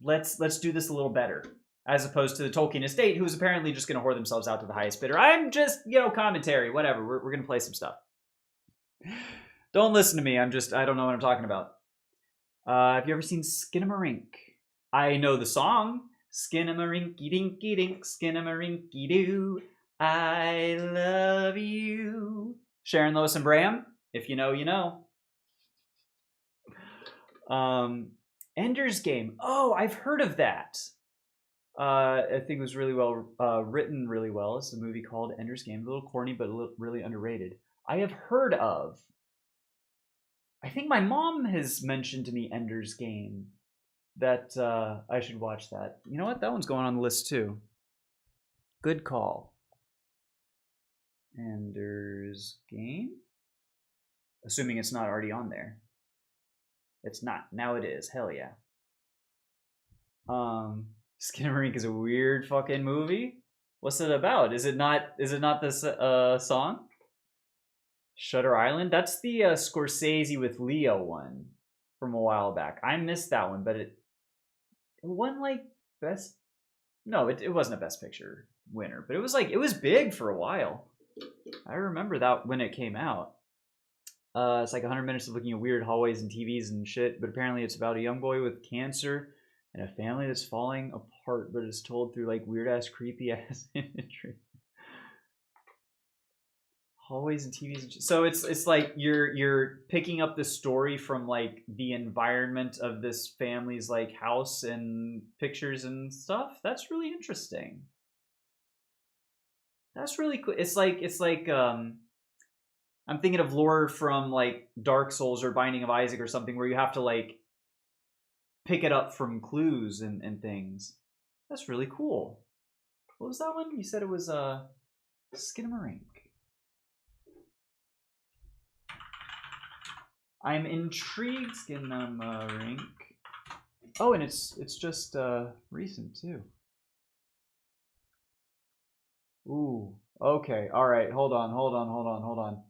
let's do this a little better, as opposed to the Tolkien estate, who's apparently just going to whore themselves out to the highest bidder. I'm just, commentary, whatever. We're going to play some stuff. Don't listen to me. I don't know what I'm talking about. Have you ever seen Skinamarink? I know the song. Skinamarink-y dinky dink, Skinamarink-y doo. I love you. Sharon, Lois, and Bram. If you know, you know. Ender's Game. Oh, I've heard of that. I think it was really well written, really well. It's a movie called Ender's Game. A little corny, but really underrated. I have heard of. I think my mom has mentioned to me Ender's Game, that I should watch that. You know what? That one's going on the list too. Good call. Ender's Game? Assuming it's not already on there. It's not. Now it is. Hell yeah. Skinamarink is a weird fucking movie. What's it about? Is it not this song? Shutter Island? That's the Scorsese with Leo one from a while back. I missed that one, but it won like best. No, it wasn't a best picture winner, but it was big for a while. I remember that when it came out. It's like 100 minutes of looking at weird hallways and TVs and shit, but apparently it's about a young boy with cancer and a family that's falling apart, but it's told through like weird ass, creepy ass imagery. Hallways and TVs and shit. So it's like you're picking up the story from like the environment of this family's like house and pictures and stuff. That's really interesting. That's really cool. It's like I'm thinking of lore from like Dark Souls or Binding of Isaac or something, where you have to like pick it up from clues and things. That's really cool. What was that one? You said it was Skinamarink. I'm intrigued, Skinamarink. Oh, and it's just recent too. Ooh. Okay. All right. Hold on.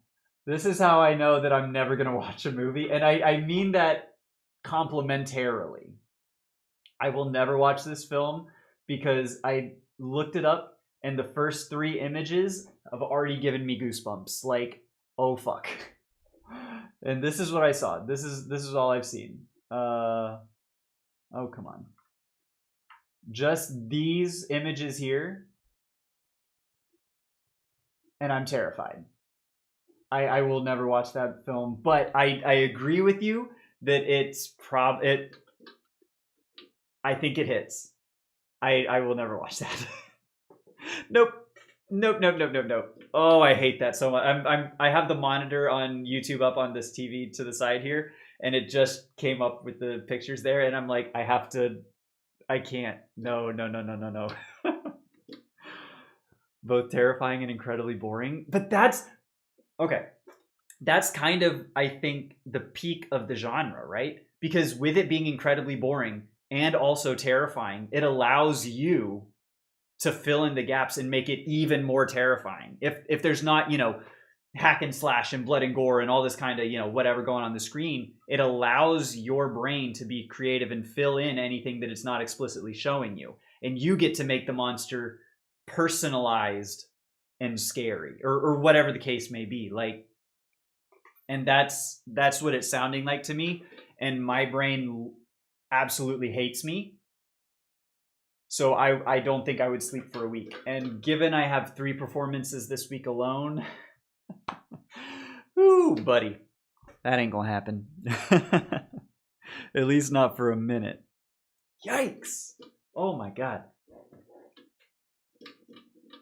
This is how I know that I'm never gonna watch a movie, and I mean that complementarily. I will never watch this film because I looked it up and the first 3 images have already given me goosebumps. Like, oh fuck. And this is what I saw. This is all I've seen. Oh, come on. Just these images here, and I'm terrified. I will never watch that film, but I agree with you that I think it hits. I will never watch that. Nope. Oh, I hate that so much. I have the monitor on YouTube up on this TV to the side here, and it just came up with the pictures there, and I'm like, I can't. No. Both terrifying and incredibly boring. But that's okay. That's kind of, I think, the peak of the genre, right? Because with it being incredibly boring and also terrifying, it allows you to fill in the gaps and make it even more terrifying. If there's not, hack and slash and blood and gore and all this kind of, whatever going on the screen, it allows your brain to be creative and fill in anything that it's not explicitly showing you. And you get to make the monster personalized and scary, or whatever the case may be. Like, and that's what it's sounding like to me. And my brain absolutely hates me. So I don't think I would sleep for a week. And given I have 3 performances this week alone, ooh, buddy, that ain't gonna happen. At least not for a minute. Yikes! Oh my god.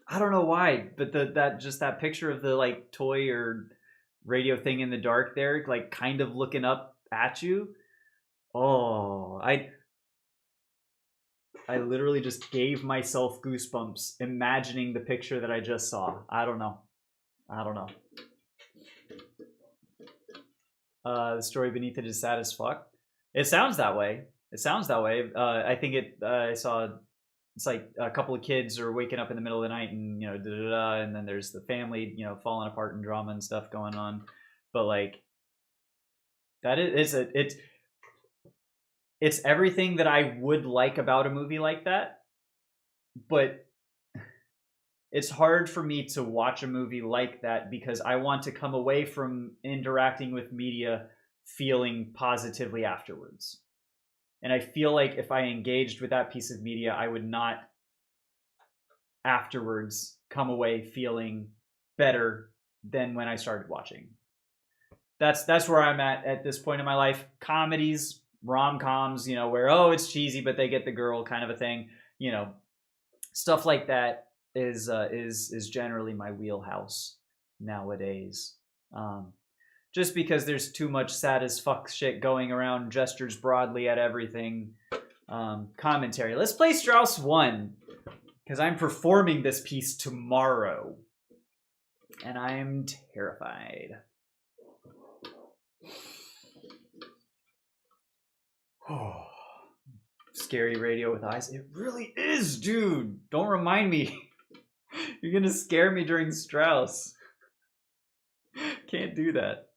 I don't know why, but that picture of the like toy or radio thing in the dark there, like kind of looking up at you. Oh, I literally just gave myself goosebumps imagining the picture that I just saw. I don't know. The story beneath it is sad as fuck. It sounds that way. I think I saw it's like a couple of kids are waking up in the middle of the night and, and then there's the family, falling apart and drama and stuff going on. But like, that it's everything that I would like about a movie like that, but it's hard for me to watch a movie like that because I want to come away from interacting with media feeling positively afterwards. And I feel like if I engaged with that piece of media, I would not afterwards come away feeling better than when I started watching. That's where I'm at this point in my life. Comedies, rom-coms, where, oh, it's cheesy, but they get the girl kind of a thing, stuff like that is generally my wheelhouse nowadays. Just because there's too much sad as fuck shit going around, gestures broadly at everything. Commentary. Let's play Strauss 1, because I'm performing this piece tomorrow, and I'm terrified. Oh, scary radio with eyes. It really is, dude. Don't remind me. You're gonna scare me during Strauss. Can't do that.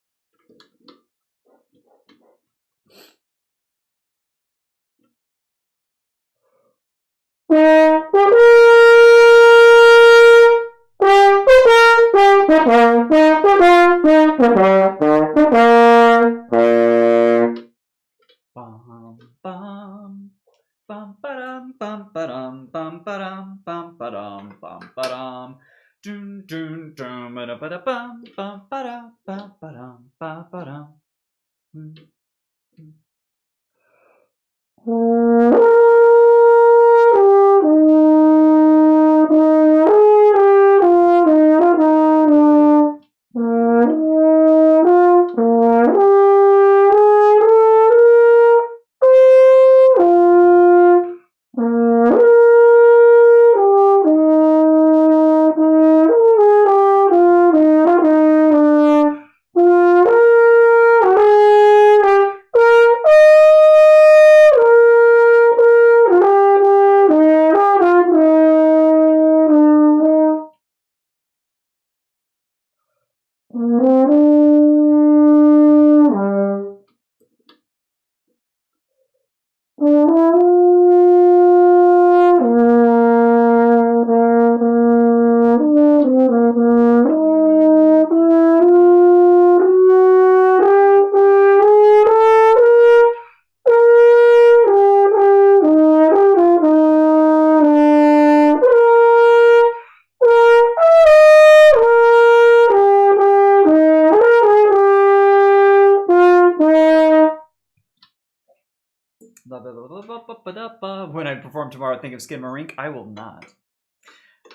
When I perform tomorrow, think of Skinamarink. I will not.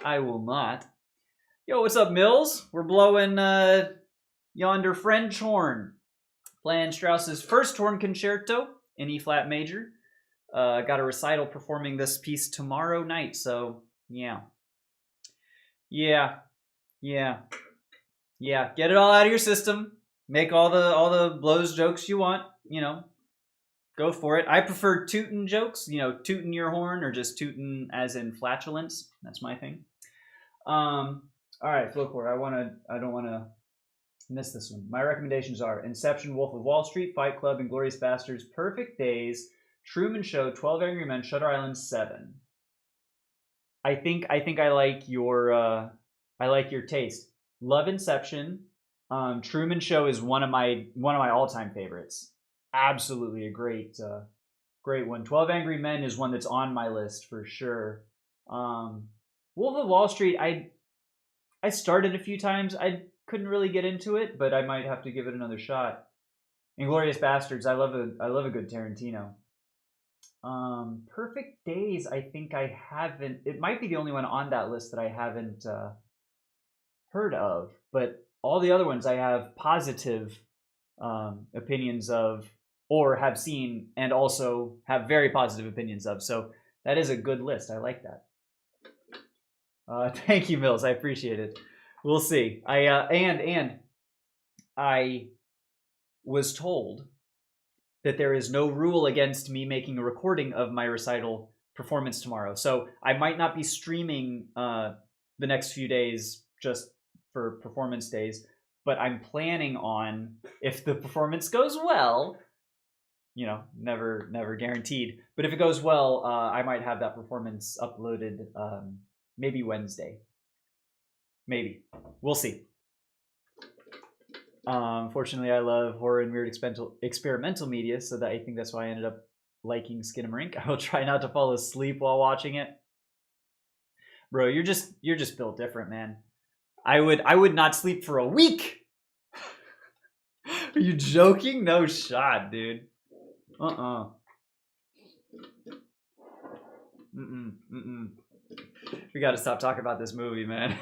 I will not. Yo, what's up, Mills? We're blowing yonder French horn. Playing Strauss's first horn concerto in E-flat major. Got a recital performing this piece tomorrow night, so yeah. Yeah. Get it all out of your system. Make all the blows jokes you want, you know. Go for it. I prefer tootin' jokes, you know, tootin' your horn or just tootin' as in flatulence. That's my thing. All right, Flowcore. I don't wanna miss this one. My recommendations are Inception, Wolf of Wall Street, Fight Club, Inglourious Basterds, Perfect Days, Truman Show, 12 Angry Men, Shutter Island 7. I think I like your taste. Love Inception. Truman Show is one of my all-time favorites. Absolutely a great one. 12 Angry Men is one that's on my list for sure. Wolf of Wall Street, I started a few times. I couldn't really get into it, but I might have to give it another shot. Inglourious Basterds, I love a good Tarantino. Perfect Days, I think I haven't. It might be the only one on that list that I haven't heard of, but all the other ones I have positive opinions of, or have seen, and also have very positive opinions of. So that is a good list. I like that. Thank you, Mills. I appreciate it. We'll see. I was told that there is no rule against me making a recording of my recital performance tomorrow. So I might not be streaming the next few days just for performance days, but I'm planning on, if the performance goes well, you know, never guaranteed, but if it goes well, I might have that performance uploaded maybe Wednesday. Maybe. We'll see. Fortunately, I love horror and weird experimental media, so that I think that's why I ended up liking Skinamarink. I will try not to fall asleep while watching it. Bro, you're just built different, man. I would not sleep for a week. Are you joking? No shot, dude. We gotta stop talking about this movie, man.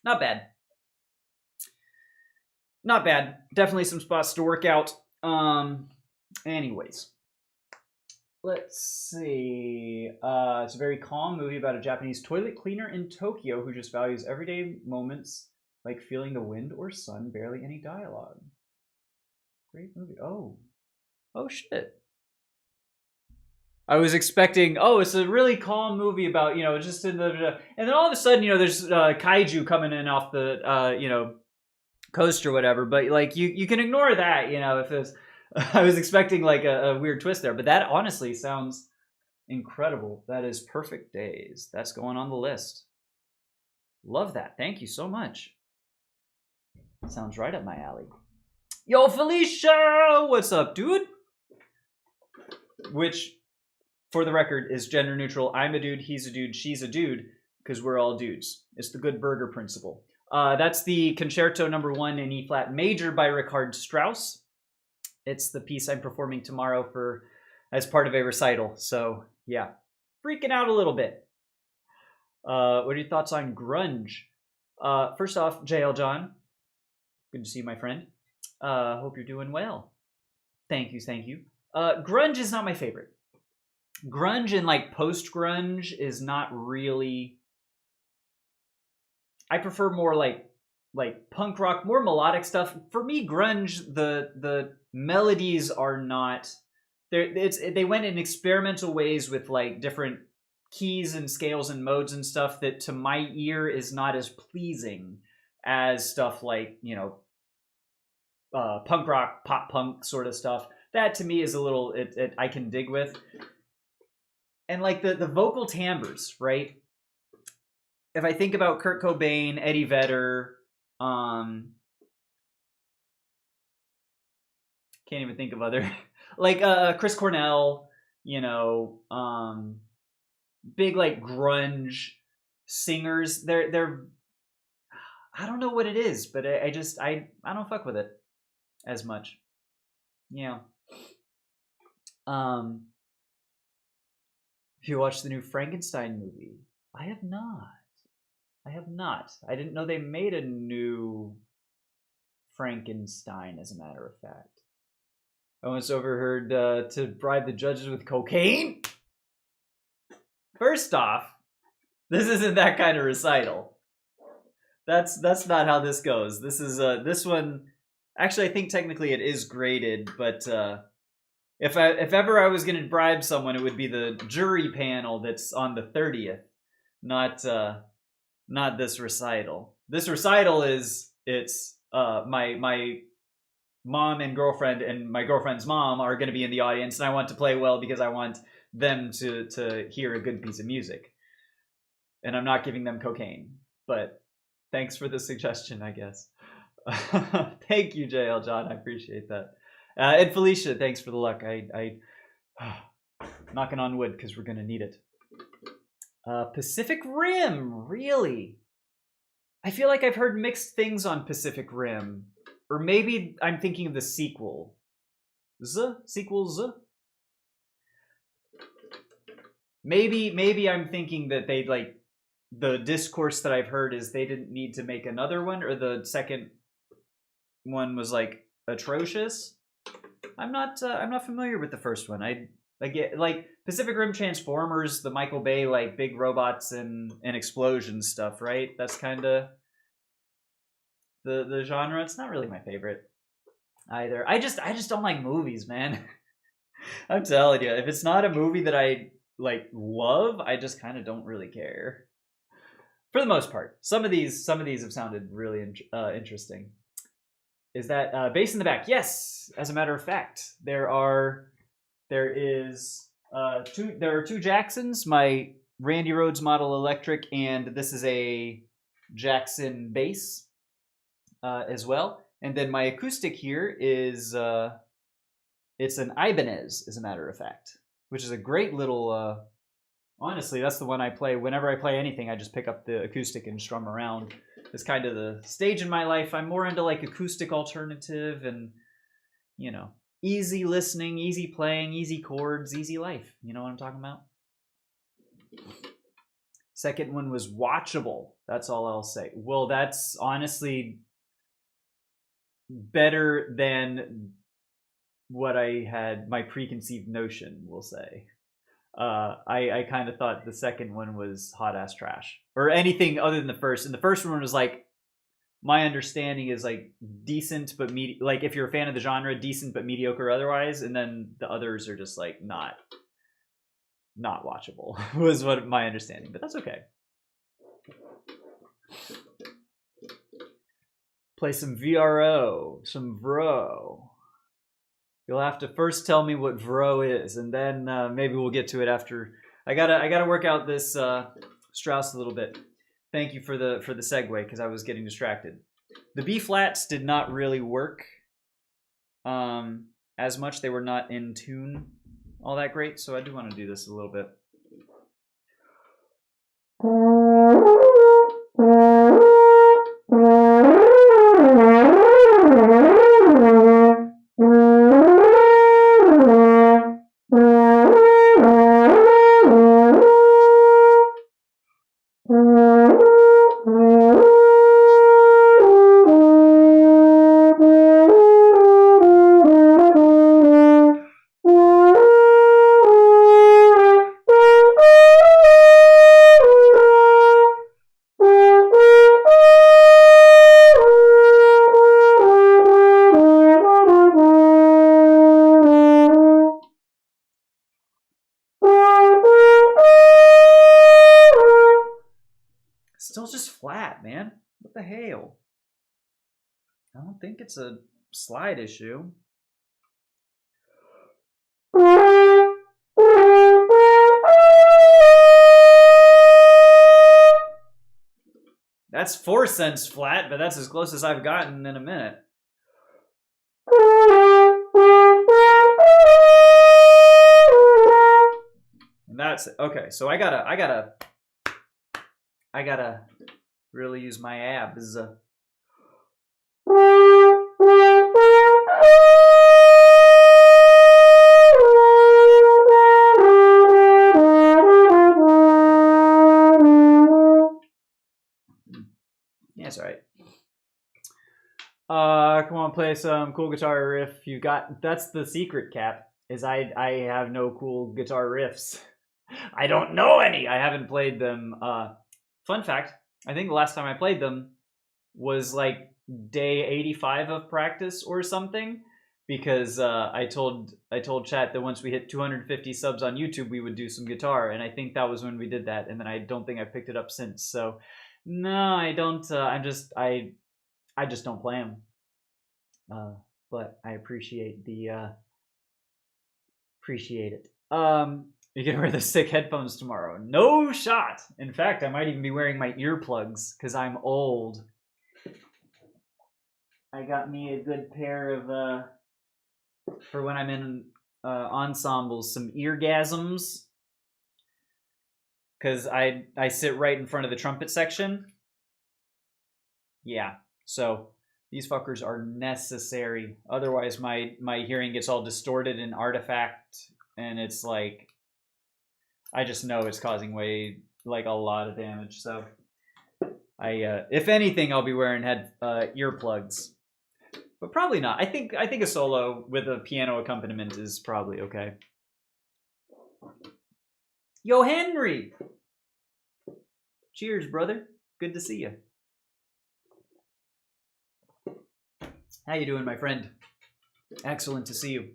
Not bad. Not bad. Definitely some spots to work out. Anyways. Let's see. It's a very calm movie about a Japanese toilet cleaner in Tokyo who just values everyday moments like feeling the wind or sun, barely any dialogue. Great movie. Oh shit. I was expecting, it's a really calm movie about, just in the, and then all of a sudden, there's kaiju coming in off the, coast or whatever. But like, you can ignore that, if it's, I was expecting like a weird twist there, but that honestly sounds incredible. That is Perfect Days. That's going on the list. Love that. Thank you so much. Sounds right up my alley. Yo, Felicia! What's up, dude? Which, for the record, is gender neutral. I'm a dude, he's a dude, she's a dude, because we're all dudes. It's the good burger principle. That's the Concerto No. 1 in E-flat major by Richard Strauss. It's the piece I'm performing tomorrow as part of a recital. So, yeah. Freaking out a little bit. What are your thoughts on grunge? First off, JL John. Good to see you, my friend. Hope you're doing well. Thank you. Grunge is not my favorite. Grunge and like post-grunge is not really... I prefer more like punk rock, more melodic stuff. For me, grunge, the melodies are not... They went in experimental ways with like different keys and scales and modes and stuff that to my ear is not as pleasing as stuff like, punk rock, pop punk sort of stuff. That to me is a little, I can dig with. And like the vocal timbres, right? If I think about Kurt Cobain, Eddie Vedder, can't even think of other, like Chris Cornell, big like grunge singers. They're I don't know what it is, but I don't fuck with it as much. Yeah. Have you watched the new Frankenstein movie? I have not. I didn't know they made a new Frankenstein, as a matter of fact. I once overheard to bribe the judges with cocaine? First off, this isn't that kind of recital. That's not how this goes. This is this one. Actually, I think technically it is graded, but if ever I was going to bribe someone, it would be the jury panel that's on the 30th, not this recital. This recital it's my mom and girlfriend and my girlfriend's mom are going to be in the audience, and I want to play well because I want them to hear a good piece of music. And I'm not giving them cocaine, but thanks for the suggestion, I guess. Thank you, JL John. I appreciate that. And Felicia, thanks for the luck. I knocking on wood because we're gonna need it. Pacific Rim, really? I feel like I've heard mixed things on Pacific Rim, or maybe I'm thinking of the sequel. Sequels. Maybe I'm thinking that they like the discourse that I've heard is they didn't need to make another one, or the second one was like atrocious. I'm not familiar with the first one. I get like Pacific Rim Transformers, the Michael Bay like big robots and explosion stuff, right? That's kind of the genre. It's not really my favorite either. I just don't like movies, man. I'm telling you, if it's not a movie that I like love, I just kind of don't really care. For the most part, some of these have sounded really interesting. Is that bass in the back? Yes, as a matter of fact, there are two Jacksons. My Randy Rhoads Model Electric, and this is a Jackson bass as well. And then my acoustic here is it's an Ibanez, as a matter of fact, which is a great little. Honestly, that's the one I play. Whenever I play anything, I just pick up the acoustic and strum around. It's kind of the stage in my life. I'm more into like acoustic alternative and, easy listening, easy playing, easy chords, easy life. You know what I'm talking about? Second one was watchable. That's all I'll say. Well, that's honestly better than what I had, my preconceived notion, we'll say. I kind of thought the second one was hot ass trash, or anything other than the first. And the first one was like, my understanding is like decent but like if you're a fan of the genre, decent but mediocre otherwise, and then the others are just like not watchable was what my understanding, but that's okay. Play some VRO, some Vro. You'll have to first tell me what Vro is, and then maybe we'll get to it after. I gotta work out this Strauss a little bit. Thank you for the segue, because I was getting distracted. The B flats did not really work as much. They were not in tune all that great, so I do want to do this a little bit. Still just flat, man. What the hell? I don't think it's a slide issue. That's 4 cents flat, but that's as close as I've gotten in a minute. And that's okay. So I gotta really use my abs. Yeah, it's all right. Come on, play some cool guitar riff. You got, that's the secret, Cap, is I have no cool guitar riffs. I don't know any. I haven't played them. Fun fact, I think the last time I played them was like day 85 of practice or something, because I told chat that once we hit 250 subs on YouTube, we would do some guitar, and I think that was when we did that, and then I don't think I picked it up since. So no, I don't. I just don't play them. But I appreciate the appreciate it. You're gonna wear the sick headphones tomorrow? No shot. In fact, I might even be wearing my earplugs because I'm old. I got me a good pair of for when I'm in ensembles, some eargasms, because I sit right in front of the trumpet section. Yeah, so these fuckers are necessary. Otherwise, my hearing gets all distorted and artifact, and it's like, I just know it's causing like a lot of damage. So I, if anything, I'll be wearing earplugs, but probably not. I think a solo with a piano accompaniment is probably okay. Yo, Henry! Cheers, brother. Good to see you. How you doing, my friend? Excellent to see you.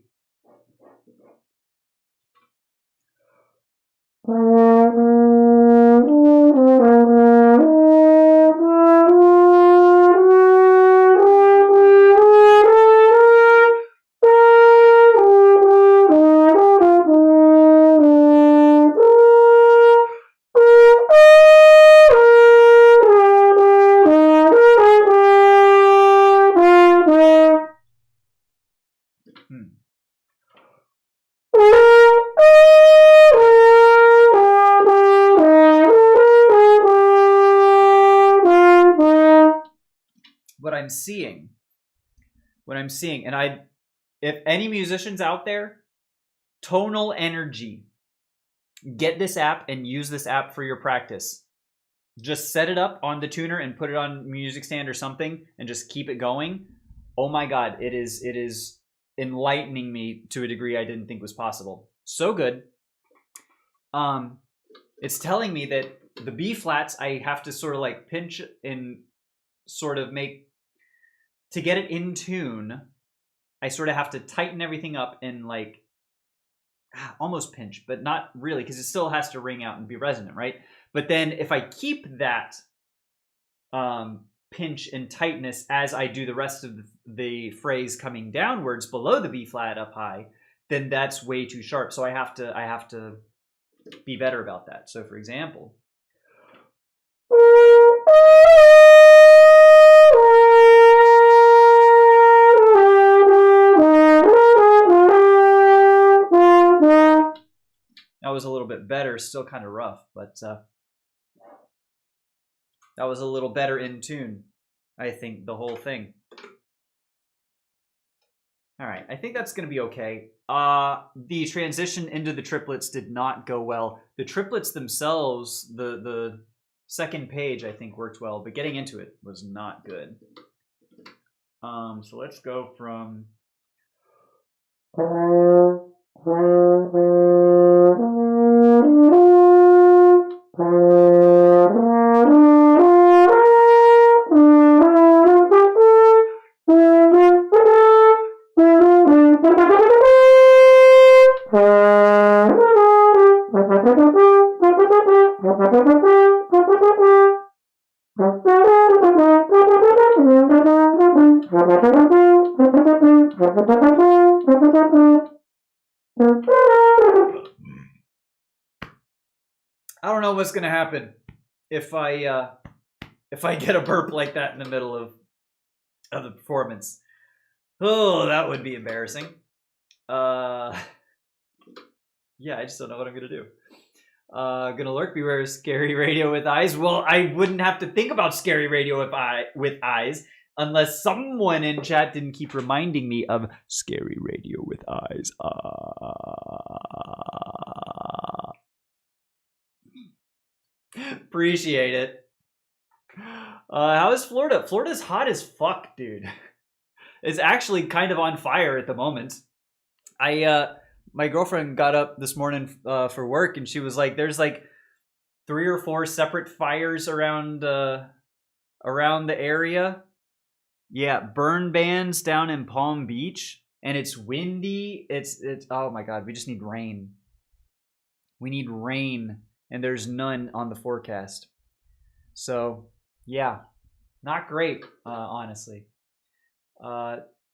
What I'm seeing, and if any musicians out there, Tonal Energy, get this app and use this app for your practice. just set it up on the tuner and put it on music stand or something and just keep it going. Oh my God, it is enlightening me to a degree I didn't think was possible. So good. It's telling me that the B flats I have to sort of like pinch and sort of make to get it in tune. I sort of have to tighten everything up and like almost pinch, but not really, because it still has to ring out and be resonant, right? But then if I keep that pinch and tightness as I do the rest of the phrase coming downwards below the B flat up high, then that's way too sharp. So I have to be better about that. So for example, that was a little bit better, still kind of rough, but that was a little better in tune, I think, the whole thing. All right, I think that's going to be okay. The transition into the triplets did not go well. The triplets themselves, the second page, I think, worked well, but getting into it was not good. So let's go from... I don't know what's gonna happen if I get a burp like that in the middle of the performance. Oh, that would be embarrassing. Yeah, I just don't know what I'm gonna do. Gonna lurk, beware scary radio with eyes. Well, I wouldn't have to think about scary radio with eyes unless someone in chat didn't keep reminding me of scary radio with eyes. Appreciate it. How is Florida? Florida's hot as fuck, dude. It's actually kind of on fire at the moment. My girlfriend got up this morning for work, and she was like, "There's like 3 or 4 separate fires around the area." Yeah, burn bans down in Palm Beach, and it's windy. It's oh my God, we just need rain. We need rain, and there's none on the forecast. So yeah, not great, honestly.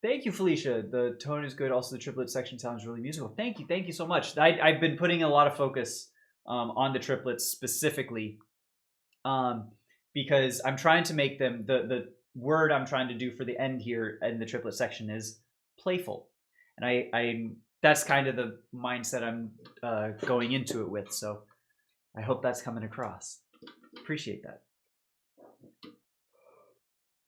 Thank you, Felicia. The tone is good. Also, the triplet section sounds really musical. Thank you so much. I've been putting a lot of focus on the triplets specifically because I'm trying to make them, the word I'm trying to do for the end here in the triplet section is playful. And I that's kind of the mindset I'm going into it with. So I hope that's coming across. Appreciate that.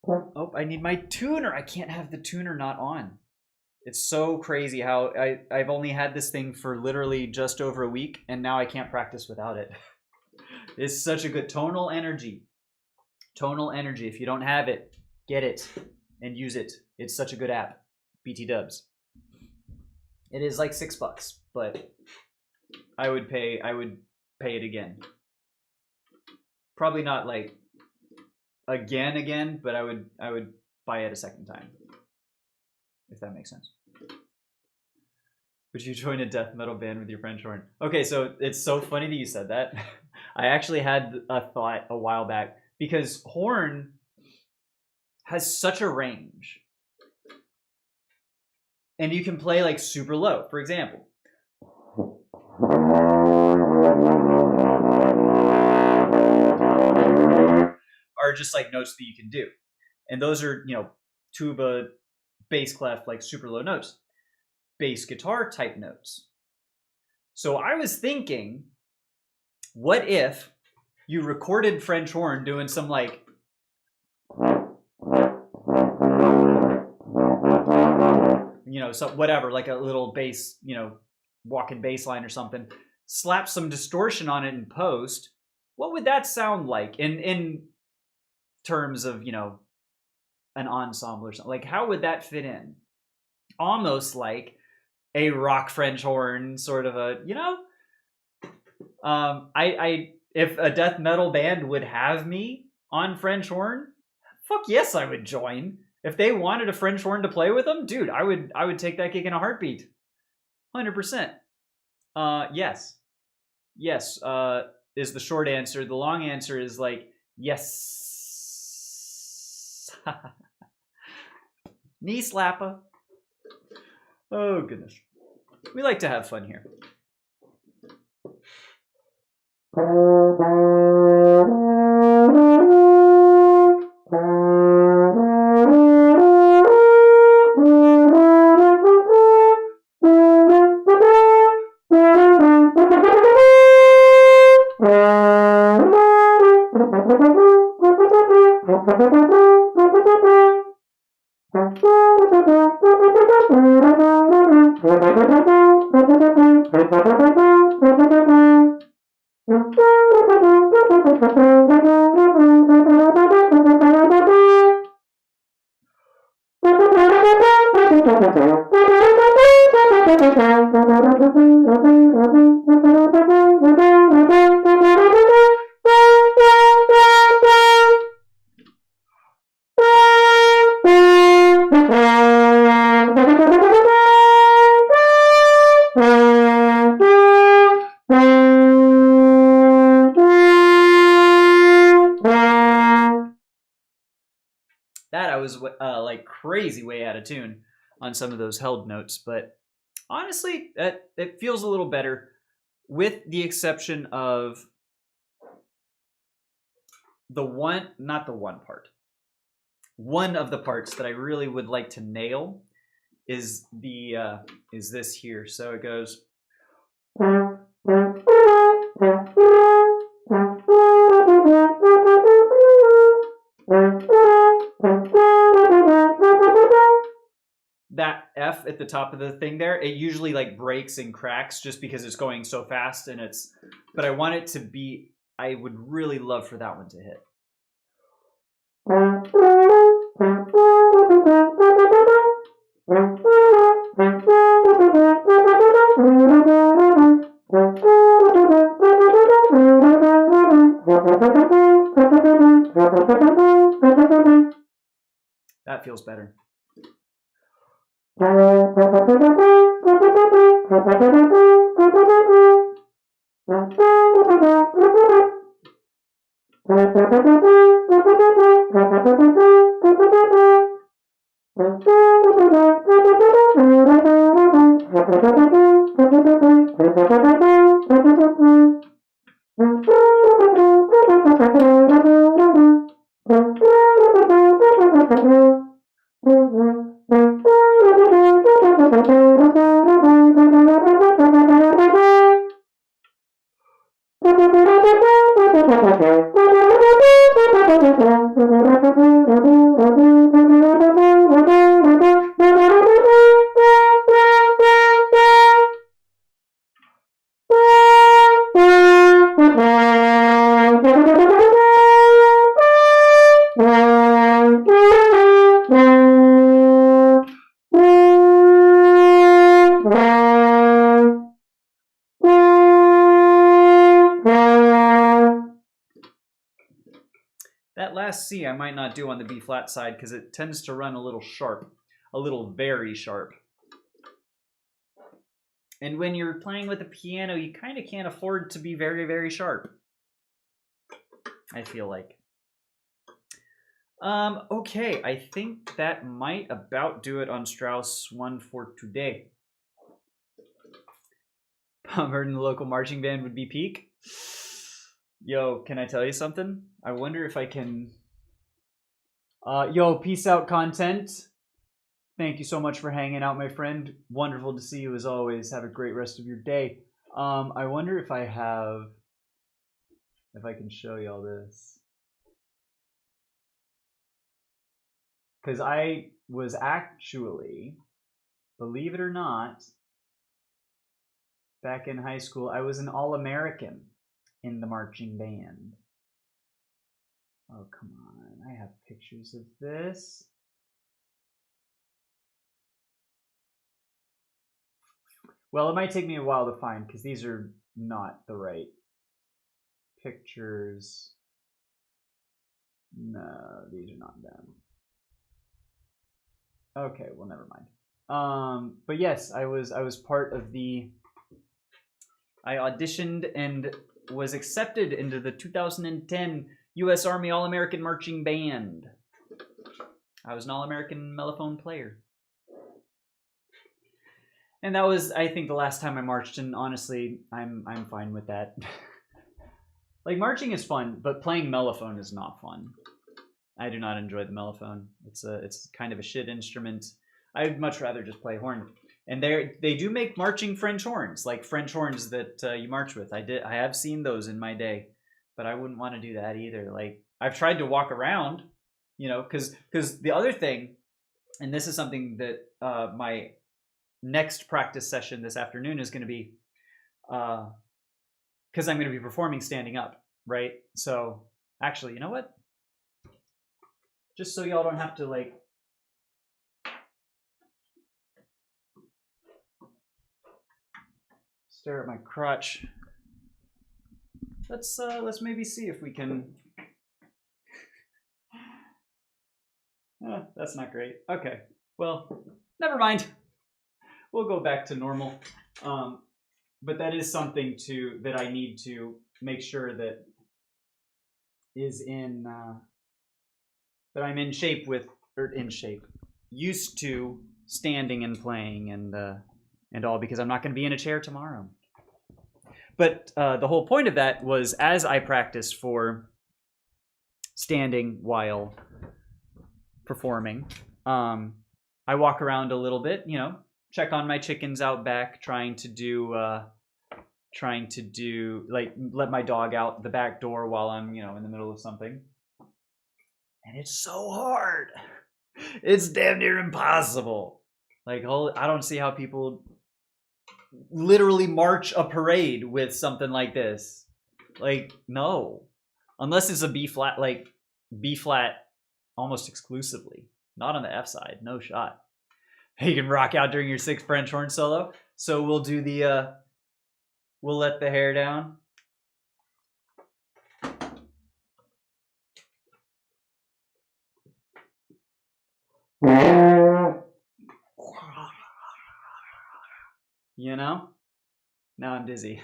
Oh, I need my tuner. I can't have the tuner not on. It's so crazy how I've only had this thing for literally just over a week, and now I can't practice without it. It's such a good tonal energy. Tonal energy. If you don't have it, get it and use it. It's such a good app. BT Dubs. It is like $6, but I would pay it again. Probably not like again, but I would buy it a second time, if that makes sense. Would you join a death metal band with your French horn? Okay, so it's so funny that you said that. I actually had a thought a while back because horn has such a range, and you can play like super low, for example. Are just like notes that you can do, and those are, you know, tuba, bass clef, like super low notes, bass guitar type notes. So I was thinking, what if you recorded French horn doing some like so whatever, like a little bass, walking bass line or something, slap some distortion on it in post. what would that sound like in terms of, you know, an ensemble or something? Like, how would that fit in? Almost like a rock French horn, sort of a, you know. I if a death metal band would have me on French horn, fuck yes, I would join. If they wanted a French horn to play with them, dude, I would take that gig in a heartbeat. 100%. Yes. Yes, is the short answer. The long answer is like, yes. Knee slapper. Oh, goodness. We like to have fun here. That I was like crazy way out of tune on some of those held notes, but honestly, it feels a little better, with the exception of the one, not the one part. One of the parts that I really would like to nail is the is this here. So it goes. That F at the top of the thing there, it usually like breaks and cracks just because it's going so fast, and it's, but I want it to be, I would really love for that one to hit. That feels better. That last C I might not do on the B flat side because it tends to run a little sharp, a little very sharp. And when you're playing with a piano, you kind of can't afford to be very, very sharp, I feel like. Okay, I think that might about do it on Strauss 1 for today. Heard in the local marching band would be peak. Yo, can I tell you something? I wonder if I can... yo, peace out, content. Thank you so much for hanging out, my friend. Wonderful to see you as always. Have a great rest of your day. I wonder if I have... if I can show y'all this. Because I was actually, believe it or not, back in high school, I was an All-American in the marching band. Oh, come on. I have pictures of this. Well, it might take me a while to find because these are not the right pictures. No, these are not them. Okay, well, never mind. But yes, I was part of the. I auditioned and was accepted into the 2010 U.S. Army All-American Marching Band. I was an All-American mellophone player. And that was, I think, the last time I marched, and honestly, I'm fine with that. Like, marching is fun, but playing mellophone is not fun. I do not enjoy the mellophone. It's kind of a shit instrument. I'd much rather just play horn. And they do make marching French horns, like French horns that you march with. I have seen those in my day, but I wouldn't want to do that either. Like, I've tried to walk around, you know, because the other thing, and this is something that my next practice session this afternoon is going to be, because I'm going to be performing standing up, right? So actually, you know what? Just so y'all don't have to like stare at my crotch. Let's maybe see if we can. That's not great. Okay, well, never mind. We'll go back to normal. But that is something that I need to make sure that is in that I'm in shape with, or used to standing and playing and all, because I'm not going to be in a chair tomorrow. But the whole point of that was, as I practice for standing while performing, I walk around a little bit, you know, check on my chickens out back, trying to do like let my dog out the back door while I'm, you know, in the middle of something. And it's so hard. It's damn near impossible. Like, I don't see how people literally march a parade with something like this. Like, no. Unless it's a B flat, like B flat almost exclusively. Not on the F side. No shot. You can rock out during your 6th French horn solo. So we'll do the, we'll let the hair down. You know? Now I'm dizzy.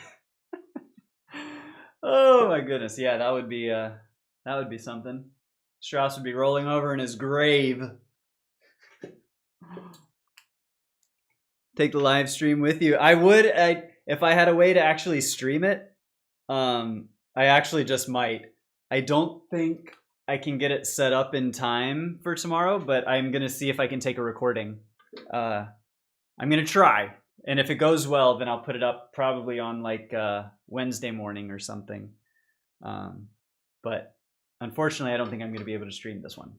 Oh my goodness. Yeah, that would be something. Strauss would be rolling over in his grave. Take the live stream with you. I would, if I had a way to actually stream it. I actually just might. I don't think I can get it set up in time for tomorrow, but I'm gonna see if I can take a recording. I'm gonna try, and if it goes well, then I'll put it up probably on like Wednesday morning or something. But unfortunately, I don't think I'm gonna be able to stream this one.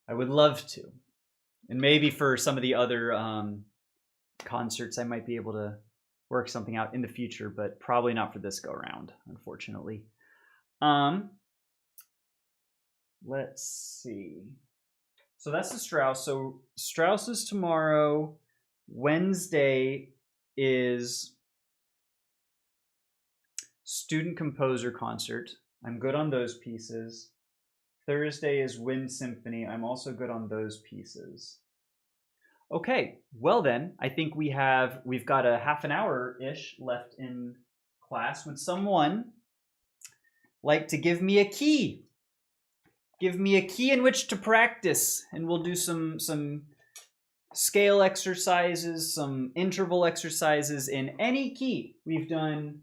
I would love to, and maybe for some of the other concerts, I might be able to work something out in the future, but probably not for this go round, unfortunately. Let's see. So that's the Strauss. So Strauss is tomorrow. Wednesday is student composer concert. I'm good on those pieces. Thursday is Wind Symphony. I'm also good on those pieces. Okay, well then, I think we've got a half an hour-ish left in class. Would someone like to give me a key? Give me a key in which to practice, and we'll do some scale exercises, some interval exercises in any key. We've done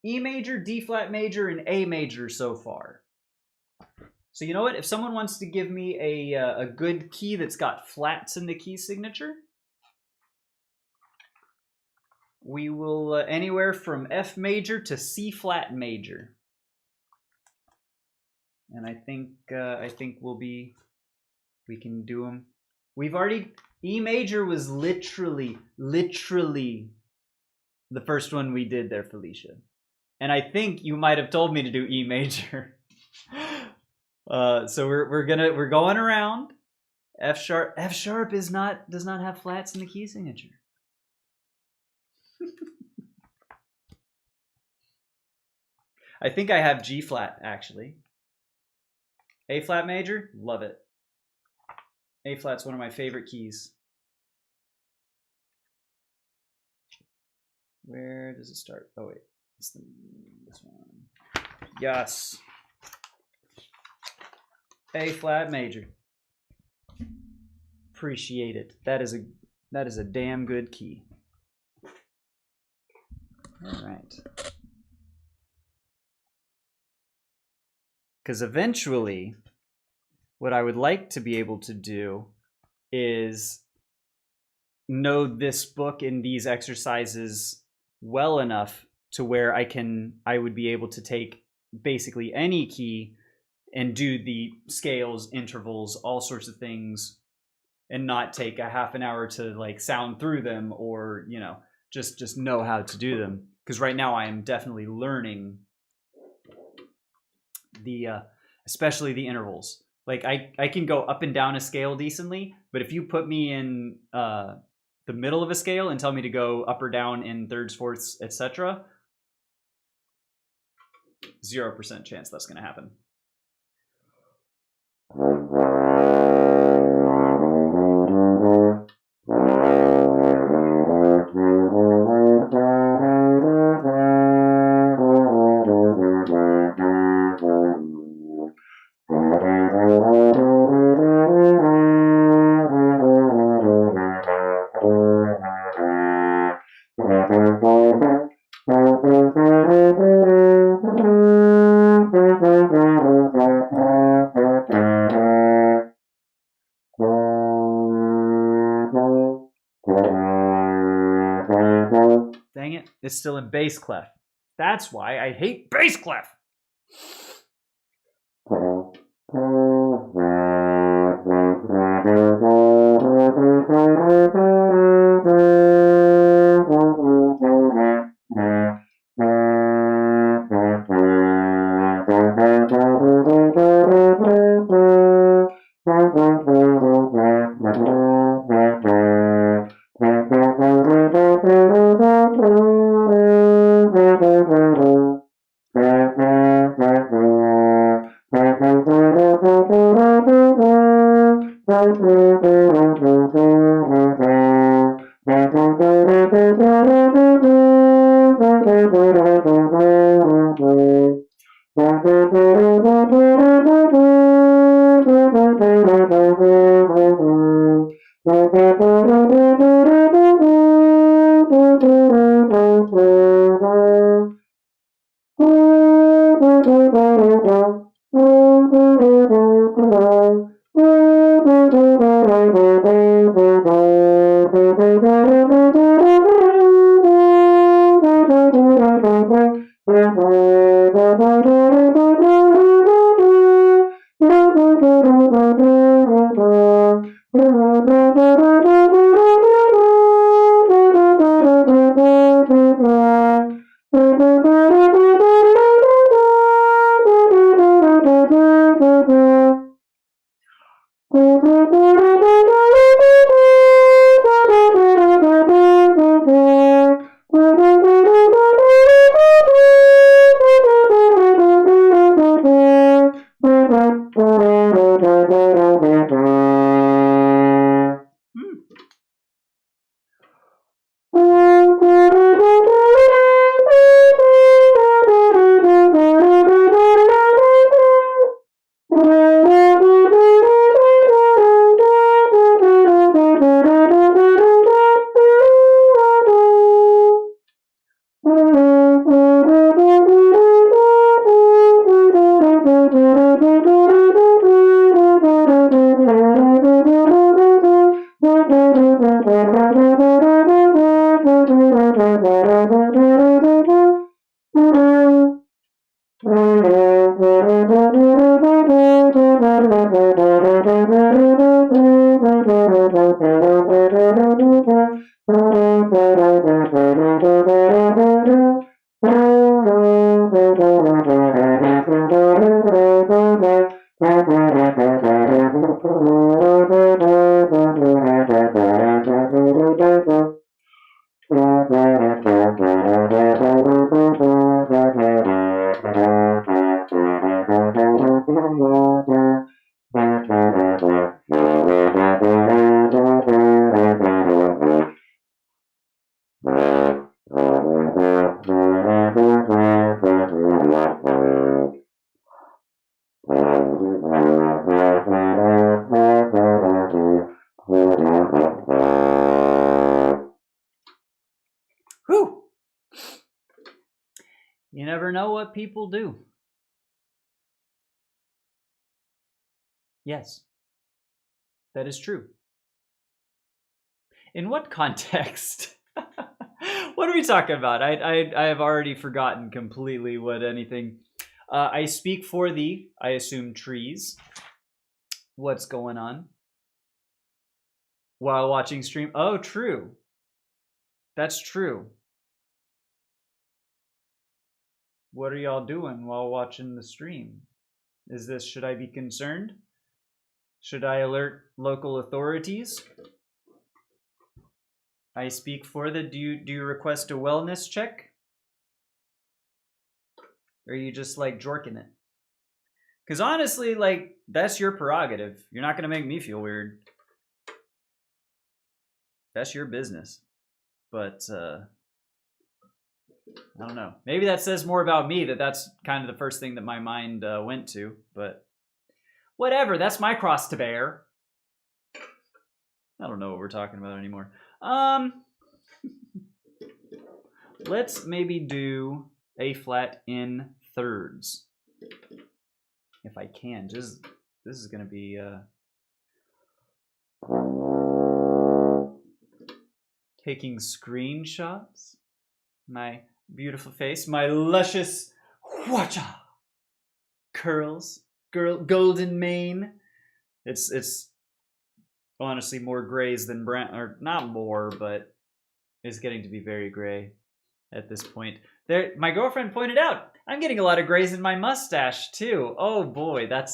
E major, D flat major, and A major so far. So you know what? If someone wants to give me a good key that's got flats in the key signature, we will anywhere from F major to C flat major. And I think we can do them. We've already, E major was literally the first one we did there, Felicia. And I think you might have told me to do E major. So we're going around. F sharp. F sharp does not have flats in the key signature. I think I have G flat actually. A flat major, love it. A flat's one of my favorite keys. Where does it start? Oh wait, it's this one. Yes. A flat major. Appreciate it. That is a damn good key. All right. Because eventually, what I would like to be able to do is know this book and these exercises well enough to where I would be able to take basically any key and do the scales, intervals, all sorts of things, and not take a half an hour to like sound through them, or just know how to do them. Because right now I am definitely learning especially the intervals. Like I can go up and down a scale decently, but if you put me in the middle of a scale and tell me to go up or down in thirds, fourths, etc., 0% chance that's going to happen. Dang it, it's still in bass clef. That's why I hate bass clef. what people do. Yes, that is true. In what context? What are we talking about? I have already forgotten completely what anything. I speak for the, I assume, trees. What's going on? While watching stream. Oh, true. That's true. What are y'all doing while watching the stream? Should I be concerned? Should I alert local authorities? I speak for the, do you request a wellness check? Or are you just like jorking it? Because honestly, like, that's your prerogative. You're not going to make me feel weird. That's your business. But, I don't know. Maybe that says more about me that that's kind of the first thing that my mind went to. But whatever, that's my cross to bear. I don't know what we're talking about anymore. Let's maybe do A flat in thirds. If I can. This is going to be... taking screenshots. My beautiful face. My luscious wacha curls. Golden mane. It's honestly more grays than brown. Or not more, but it's getting to be very gray at this point. There, my girlfriend pointed out, I'm getting a lot of grays in my mustache too. Oh boy, that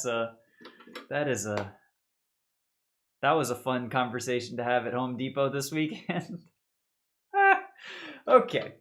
was a fun conversation to have at Home Depot this weekend. Okay.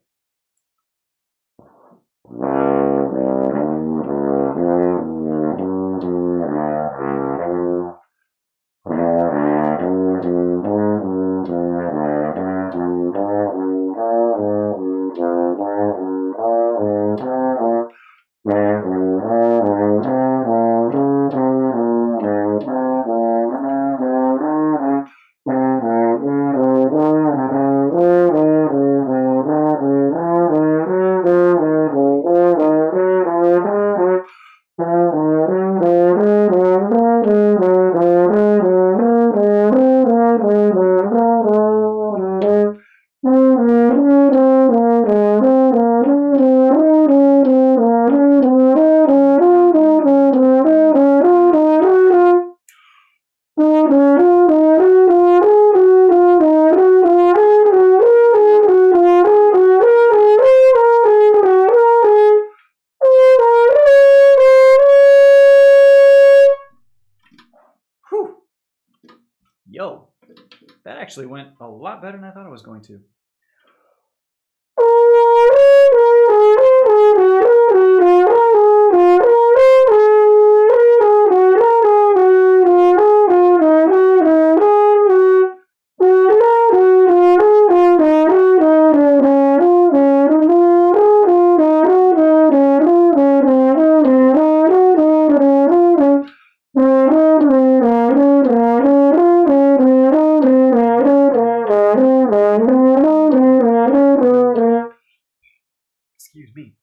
Yo, that actually went a lot better than I thought it was going to. Excuse me.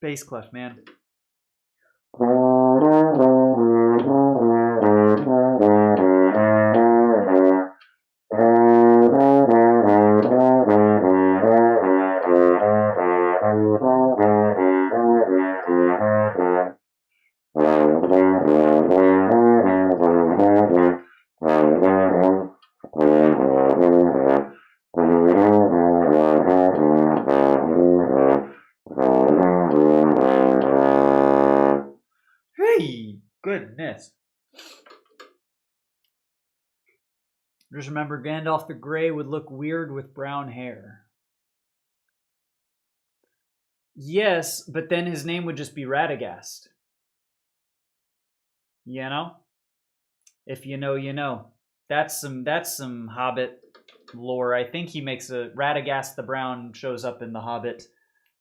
Bass clef, man. Hey, goodness. Just remember, Gandalf the Grey would look weird with brown hair. Yes, but then his name would just be Radagast. You know? If you know, you know. That's some Hobbit lore. I think he makes a Radagast the Brown shows up in the Hobbit.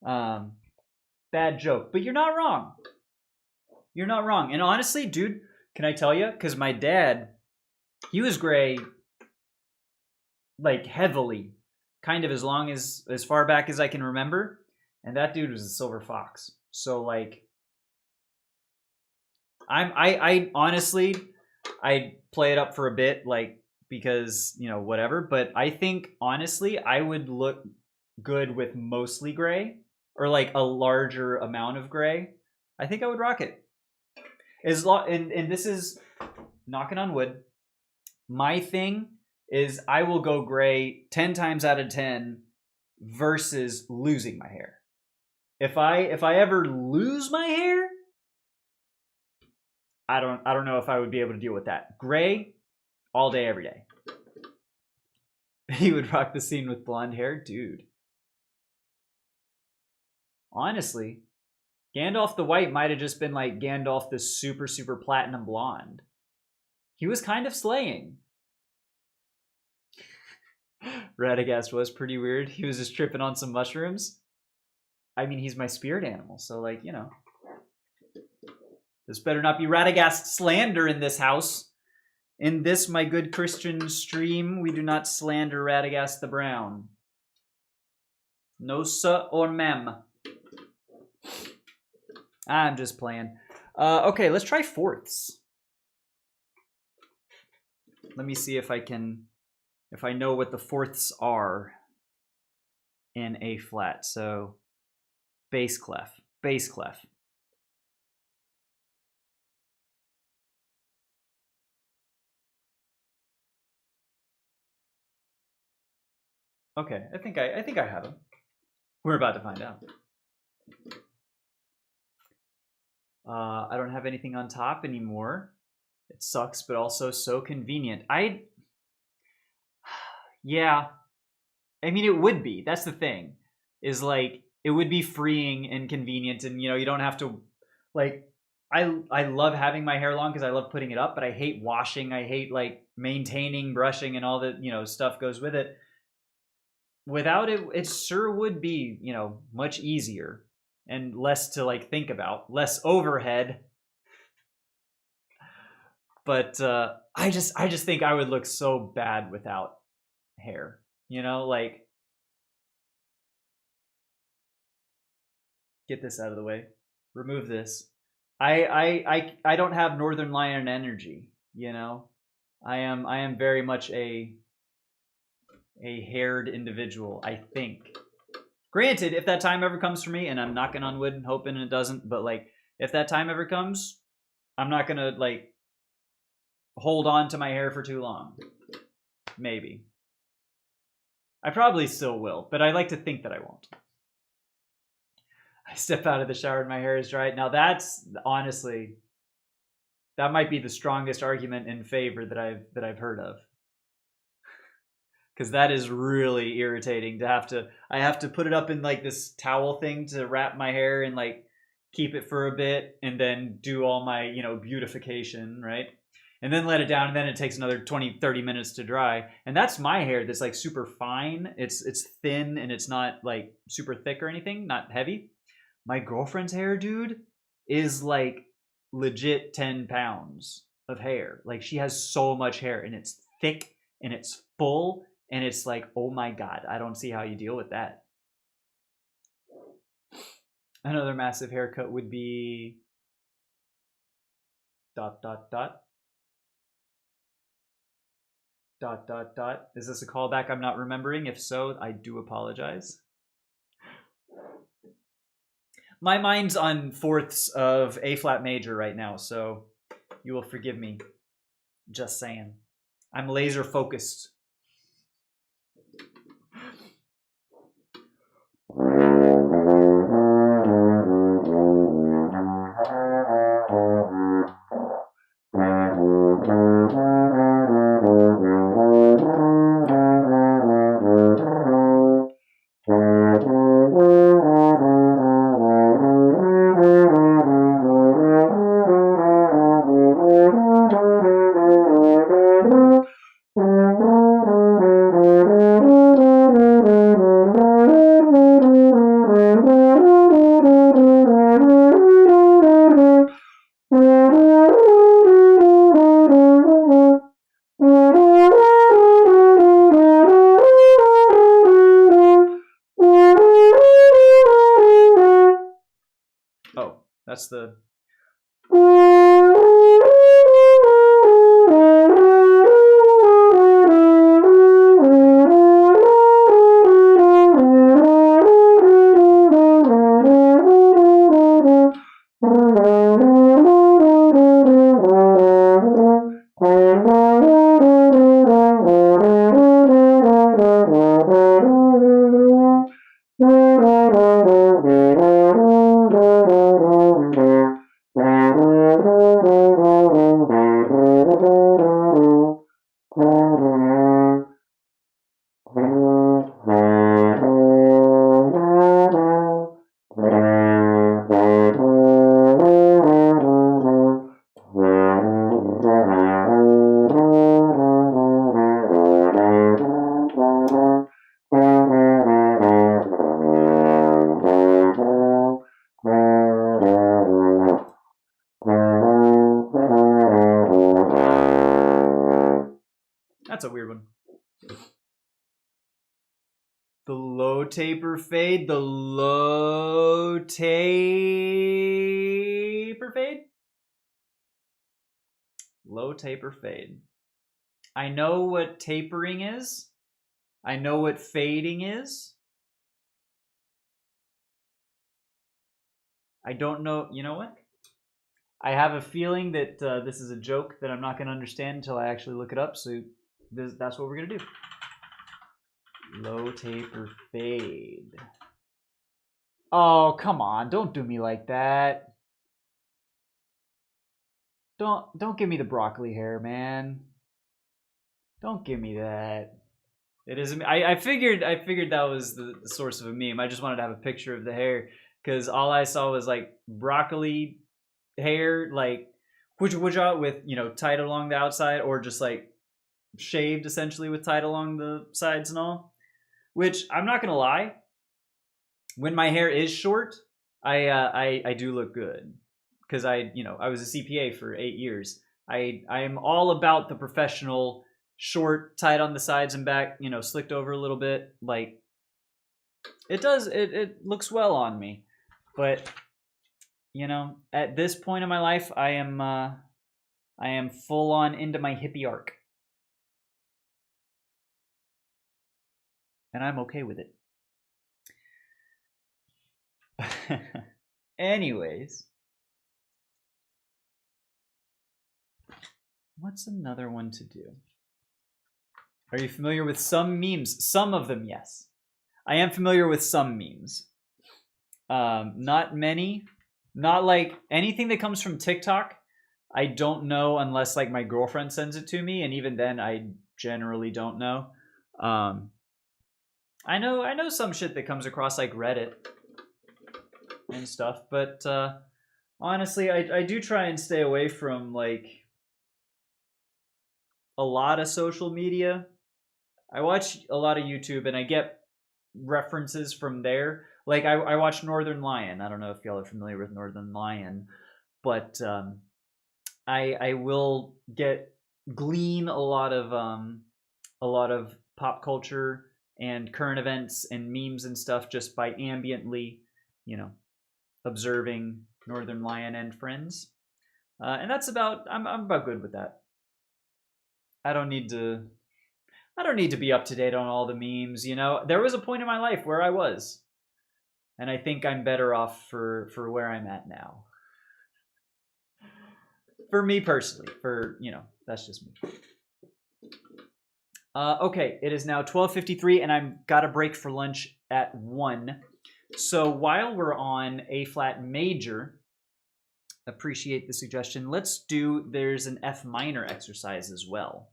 Bad joke, but you're not wrong. You're not wrong. And honestly, dude, can I tell you? Because my dad, he was gray, like heavily, kind of as far back as I can remember, and that dude was a silver fox. So like, I honestly, I play it up for a bit, like because whatever. But I think honestly, I would look good with mostly gray or like a larger amount of gray. I think I would rock it. And this is knocking on wood. My thing is I will go gray 10 times out of 10 versus losing my hair. If I ever lose my hair, I don't know if I would be able to deal with that. Gray all day every day. He would rock the scene with blonde hair, dude. Honestly, Gandalf the White might have just been like Gandalf the super, super platinum blonde. He was kind of slaying. Radagast was pretty weird. He was just tripping on some mushrooms. I mean, he's my spirit animal, so like, this better not be Radagast slander in this house. In this, my good Christian stream, we do not slander Radagast the Brown. No sir or ma'am. I'm just playing. Okay, let's try fourths. Let me see if I know what the fourths are in A flat. So bass clef, bass clef. Okay, I think I have them. We're about to find out. I don't have anything on top anymore. It sucks, but also so convenient. Yeah. I mean, it would be. That's the thing. Is like, it would be freeing and convenient, and you don't have to, like, I love having my hair long because I love putting it up, but I hate washing. I hate like maintaining, brushing, and all the stuff goes with it. Without it, it sure would be much easier and less to like think about, less overhead. But I just think I would look so bad without hair. Like, get this out of the way. Remove this. I don't have Northern Lion energy. I am very much a haired individual, I think. Granted, if that time ever comes for me, and I'm knocking on wood and hoping it doesn't, but like, if that time ever comes, I'm not gonna like hold on to my hair for too long. Maybe. I probably still will, but I like to think that I won't. I step out of the shower and my hair is dry. Now that's honestly, that might be the strongest argument in favor that I've heard of. Because that is really irritating to I have to put it up in like this towel thing to wrap my hair and like keep it for a bit and then do all my, beautification, right? And then let it down, and then it takes another 20-30 minutes to dry. And that's my hair that's like super fine. It's thin and it's not like super thick or anything, not heavy. My girlfriend's hair, dude, is like legit 10 pounds of hair. Like, she has so much hair, and it's thick and it's full, and it's like, oh my God, I don't see how you deal with that. Another massive haircut would be ... Is this a callback I'm not remembering? If so, I do apologize. My mind's on fourths of A flat major right now, so you will forgive me. Just saying. I'm laser focused. Oh, that's the... That's a weird one. The low taper fade. The low taper fade. Low taper fade. I know what tapering is. I know what fading is. I don't know. You know what? I have a feeling that this is a joke that I'm not going to understand until I actually look it up. So that's what we're going to do. Low taper fade. Oh, come on. Don't do me like that. Don't give me the broccoli hair, man. Don't give me that. It is. I figured that was the source of a meme. I just wanted to have a picture of the hair because all I saw was like broccoli hair, like with tied along the outside, or just like shaved essentially with tied along the sides and all. Which I'm not gonna lie, when my hair is short, I do look good because I was a CPA for 8 years. I am all about the professional short, tied on the sides and back, slicked over a little bit. Like it looks well on me, but at this point in my life, I am full on into my hippie arc, and I'm okay with it. Anyways, what's another one to do? Are you familiar with some memes? Some of them, yes. I am familiar with some memes. Not many. Not like anything that comes from TikTok. I don't know unless like my girlfriend sends it to me, and even then, I generally don't know. I know some shit that comes across like Reddit and stuff, but honestly, I do try and stay away from like a lot of social media. I watch a lot of YouTube and I get references from there. Like I watch Northern Lion. I don't know if y'all are familiar with Northern Lion, but I will glean a lot of pop culture and current events and memes and stuff just by ambiently, observing Northern Lion and friends. And that's about I'm about good with that. I don't need to be up to date on all the memes, There was a point in my life where I was. And I think I'm better off for where I'm at now. For me personally, that's just me. Okay, it is now 12:53 and I've got a break for lunch at 1. So while we're on A flat major, appreciate the suggestion. There's an F minor exercise as well.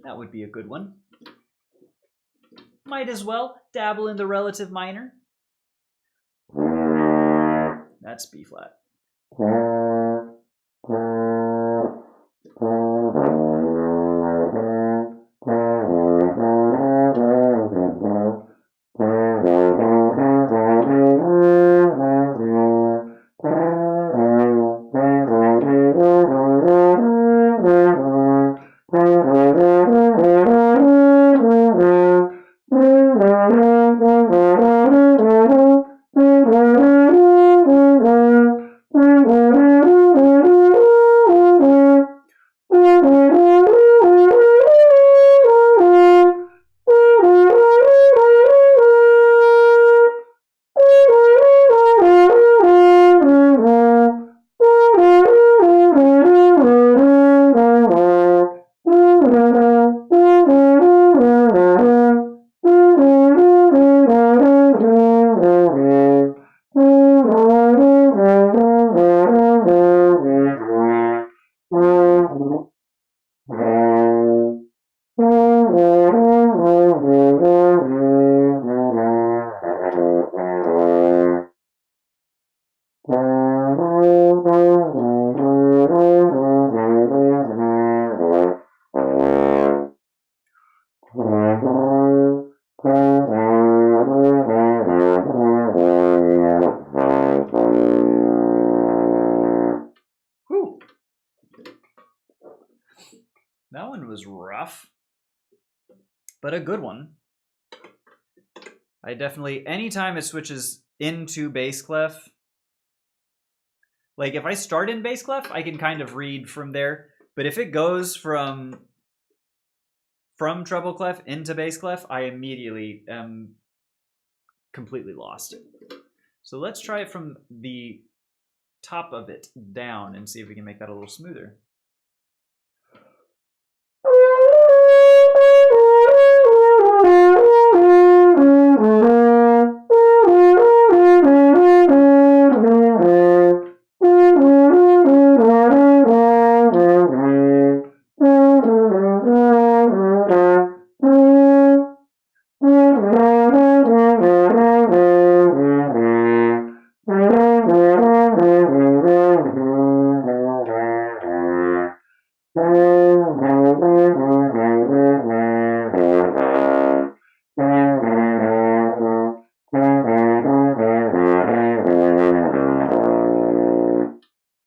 That would be a good one. Might as well dabble in the relative minor. That's B flat. Whew. That one was rough, but a good one. I definitely, anytime it switches into bass clef, like if I start in bass clef, I can kind of read from there. But if it goes from treble clef into bass clef, I immediately am completely lost. So let's try it from the top of it down and see if we can make that a little smoother.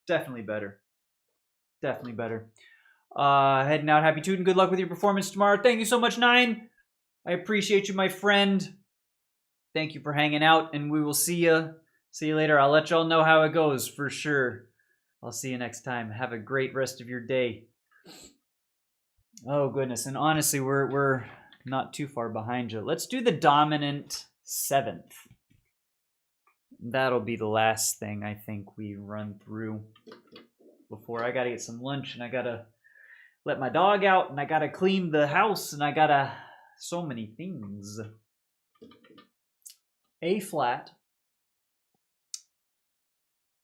Definitely better. Definitely better. Heading out. Happy tootin'. Good luck with your performance tomorrow. Thank you so much, Nine. I appreciate you, my friend. Thank you for hanging out, and we will see you later. I'll let y'all know how it goes for sure. I'll see you next time. Have a great rest of your day. Oh goodness, and honestly, we're not too far behind you. Let's do the dominant 7th. That'll be the last thing I think we run through before I gotta get some lunch, and I gotta let my dog out, and I gotta clean the house, and I gotta so many things. A flat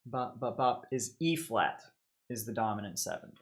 bop bop bop is E flat is the dominant 7th.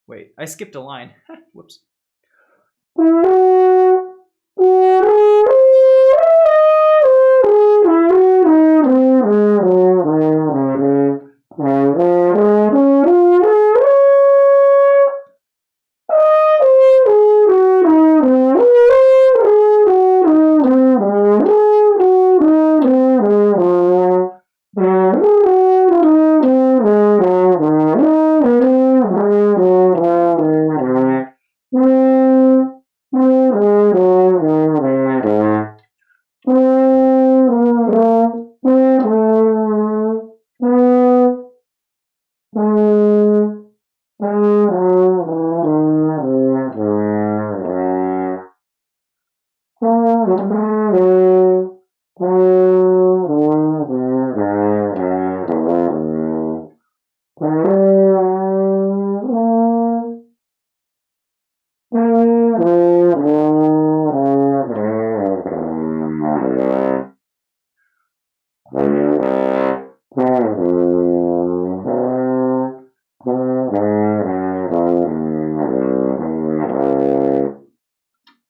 Wait, I skipped a line. Whoops.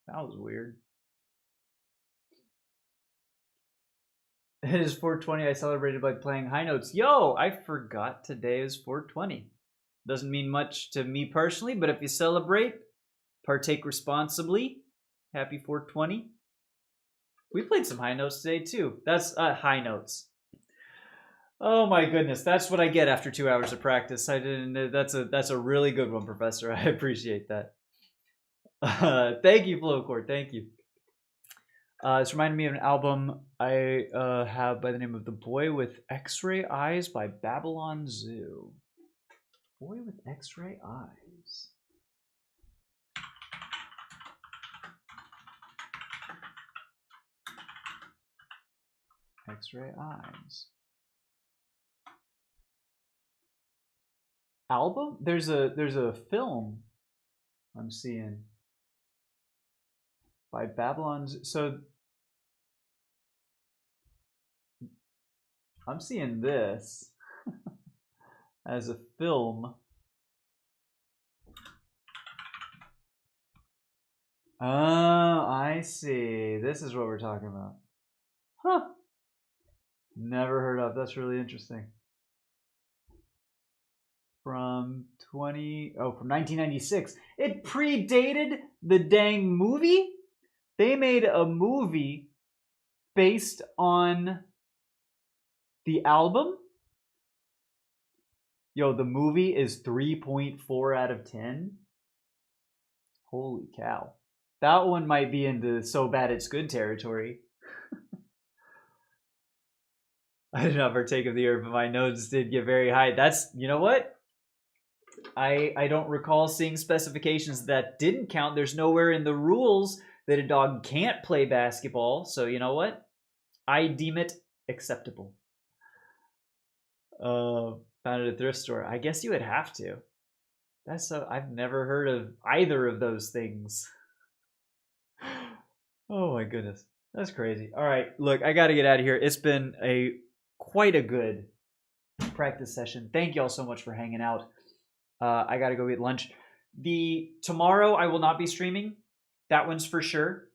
That was weird. It is 420. I celebrated by playing high notes. Yo, I forgot today is 420. Doesn't mean much to me personally, but if you celebrate, partake responsibly. Happy 420. We played some high notes today too. That's high notes. Oh my goodness, that's what I get after 2 hours of practice. I didn't. That's a really good one, Professor. I appreciate that. Thank you, Flowcore. Thank you. It's reminding me of an album I have by the name of The Boy with X-Ray Eyes by Babylon Zoo. Boy with X-Ray Eyes. X-Ray Eyes. Album? There's a film I'm seeing by Babylon's. So I'm seeing this as a film. Oh, I see. This is what we're talking about. Huh. Never heard of. That's really interesting. From 1996. It predated the dang movie. They made a movie based on the album. Yo, the movie is 3.4 out of 10. Holy cow. That one might be into so bad it's good territory. I did not partake of the herb, but my nose did get very high. That's, you know what? I don't recall seeing specifications that didn't count. There's nowhere in the rules that a dog can't play basketball. So you know what? I deem it acceptable. Found it at a thrift store. I guess you would have to. That's so. I've never heard of either of those things. Oh my goodness, that's crazy. All right, look, I got to get out of here. It's been quite a good practice session. Thank you all so much for hanging out. I got to go eat lunch. Tomorrow I will not be streaming. That one's for sure.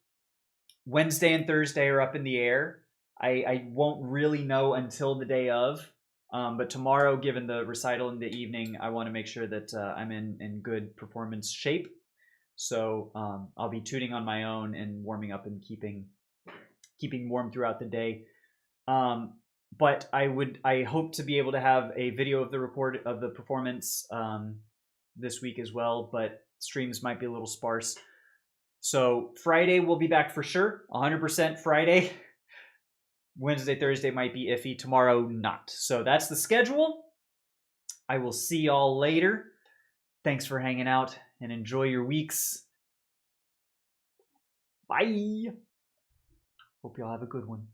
Wednesday and Thursday are up in the air. I won't really know until the day of. But tomorrow, given the recital in the evening, I want to make sure that I'm in good performance shape. So I'll be tooting on my own and warming up and keeping warm throughout the day. But I hope to be able to have a video of the performance this week as well. But streams might be a little sparse. So Friday we'll be back for sure, 100% Friday. Wednesday, Thursday might be iffy. Tomorrow, not. So that's the schedule. I will see y'all later. Thanks for hanging out and enjoy your weeks. Bye. Hope y'all have a good one.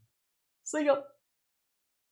See ya.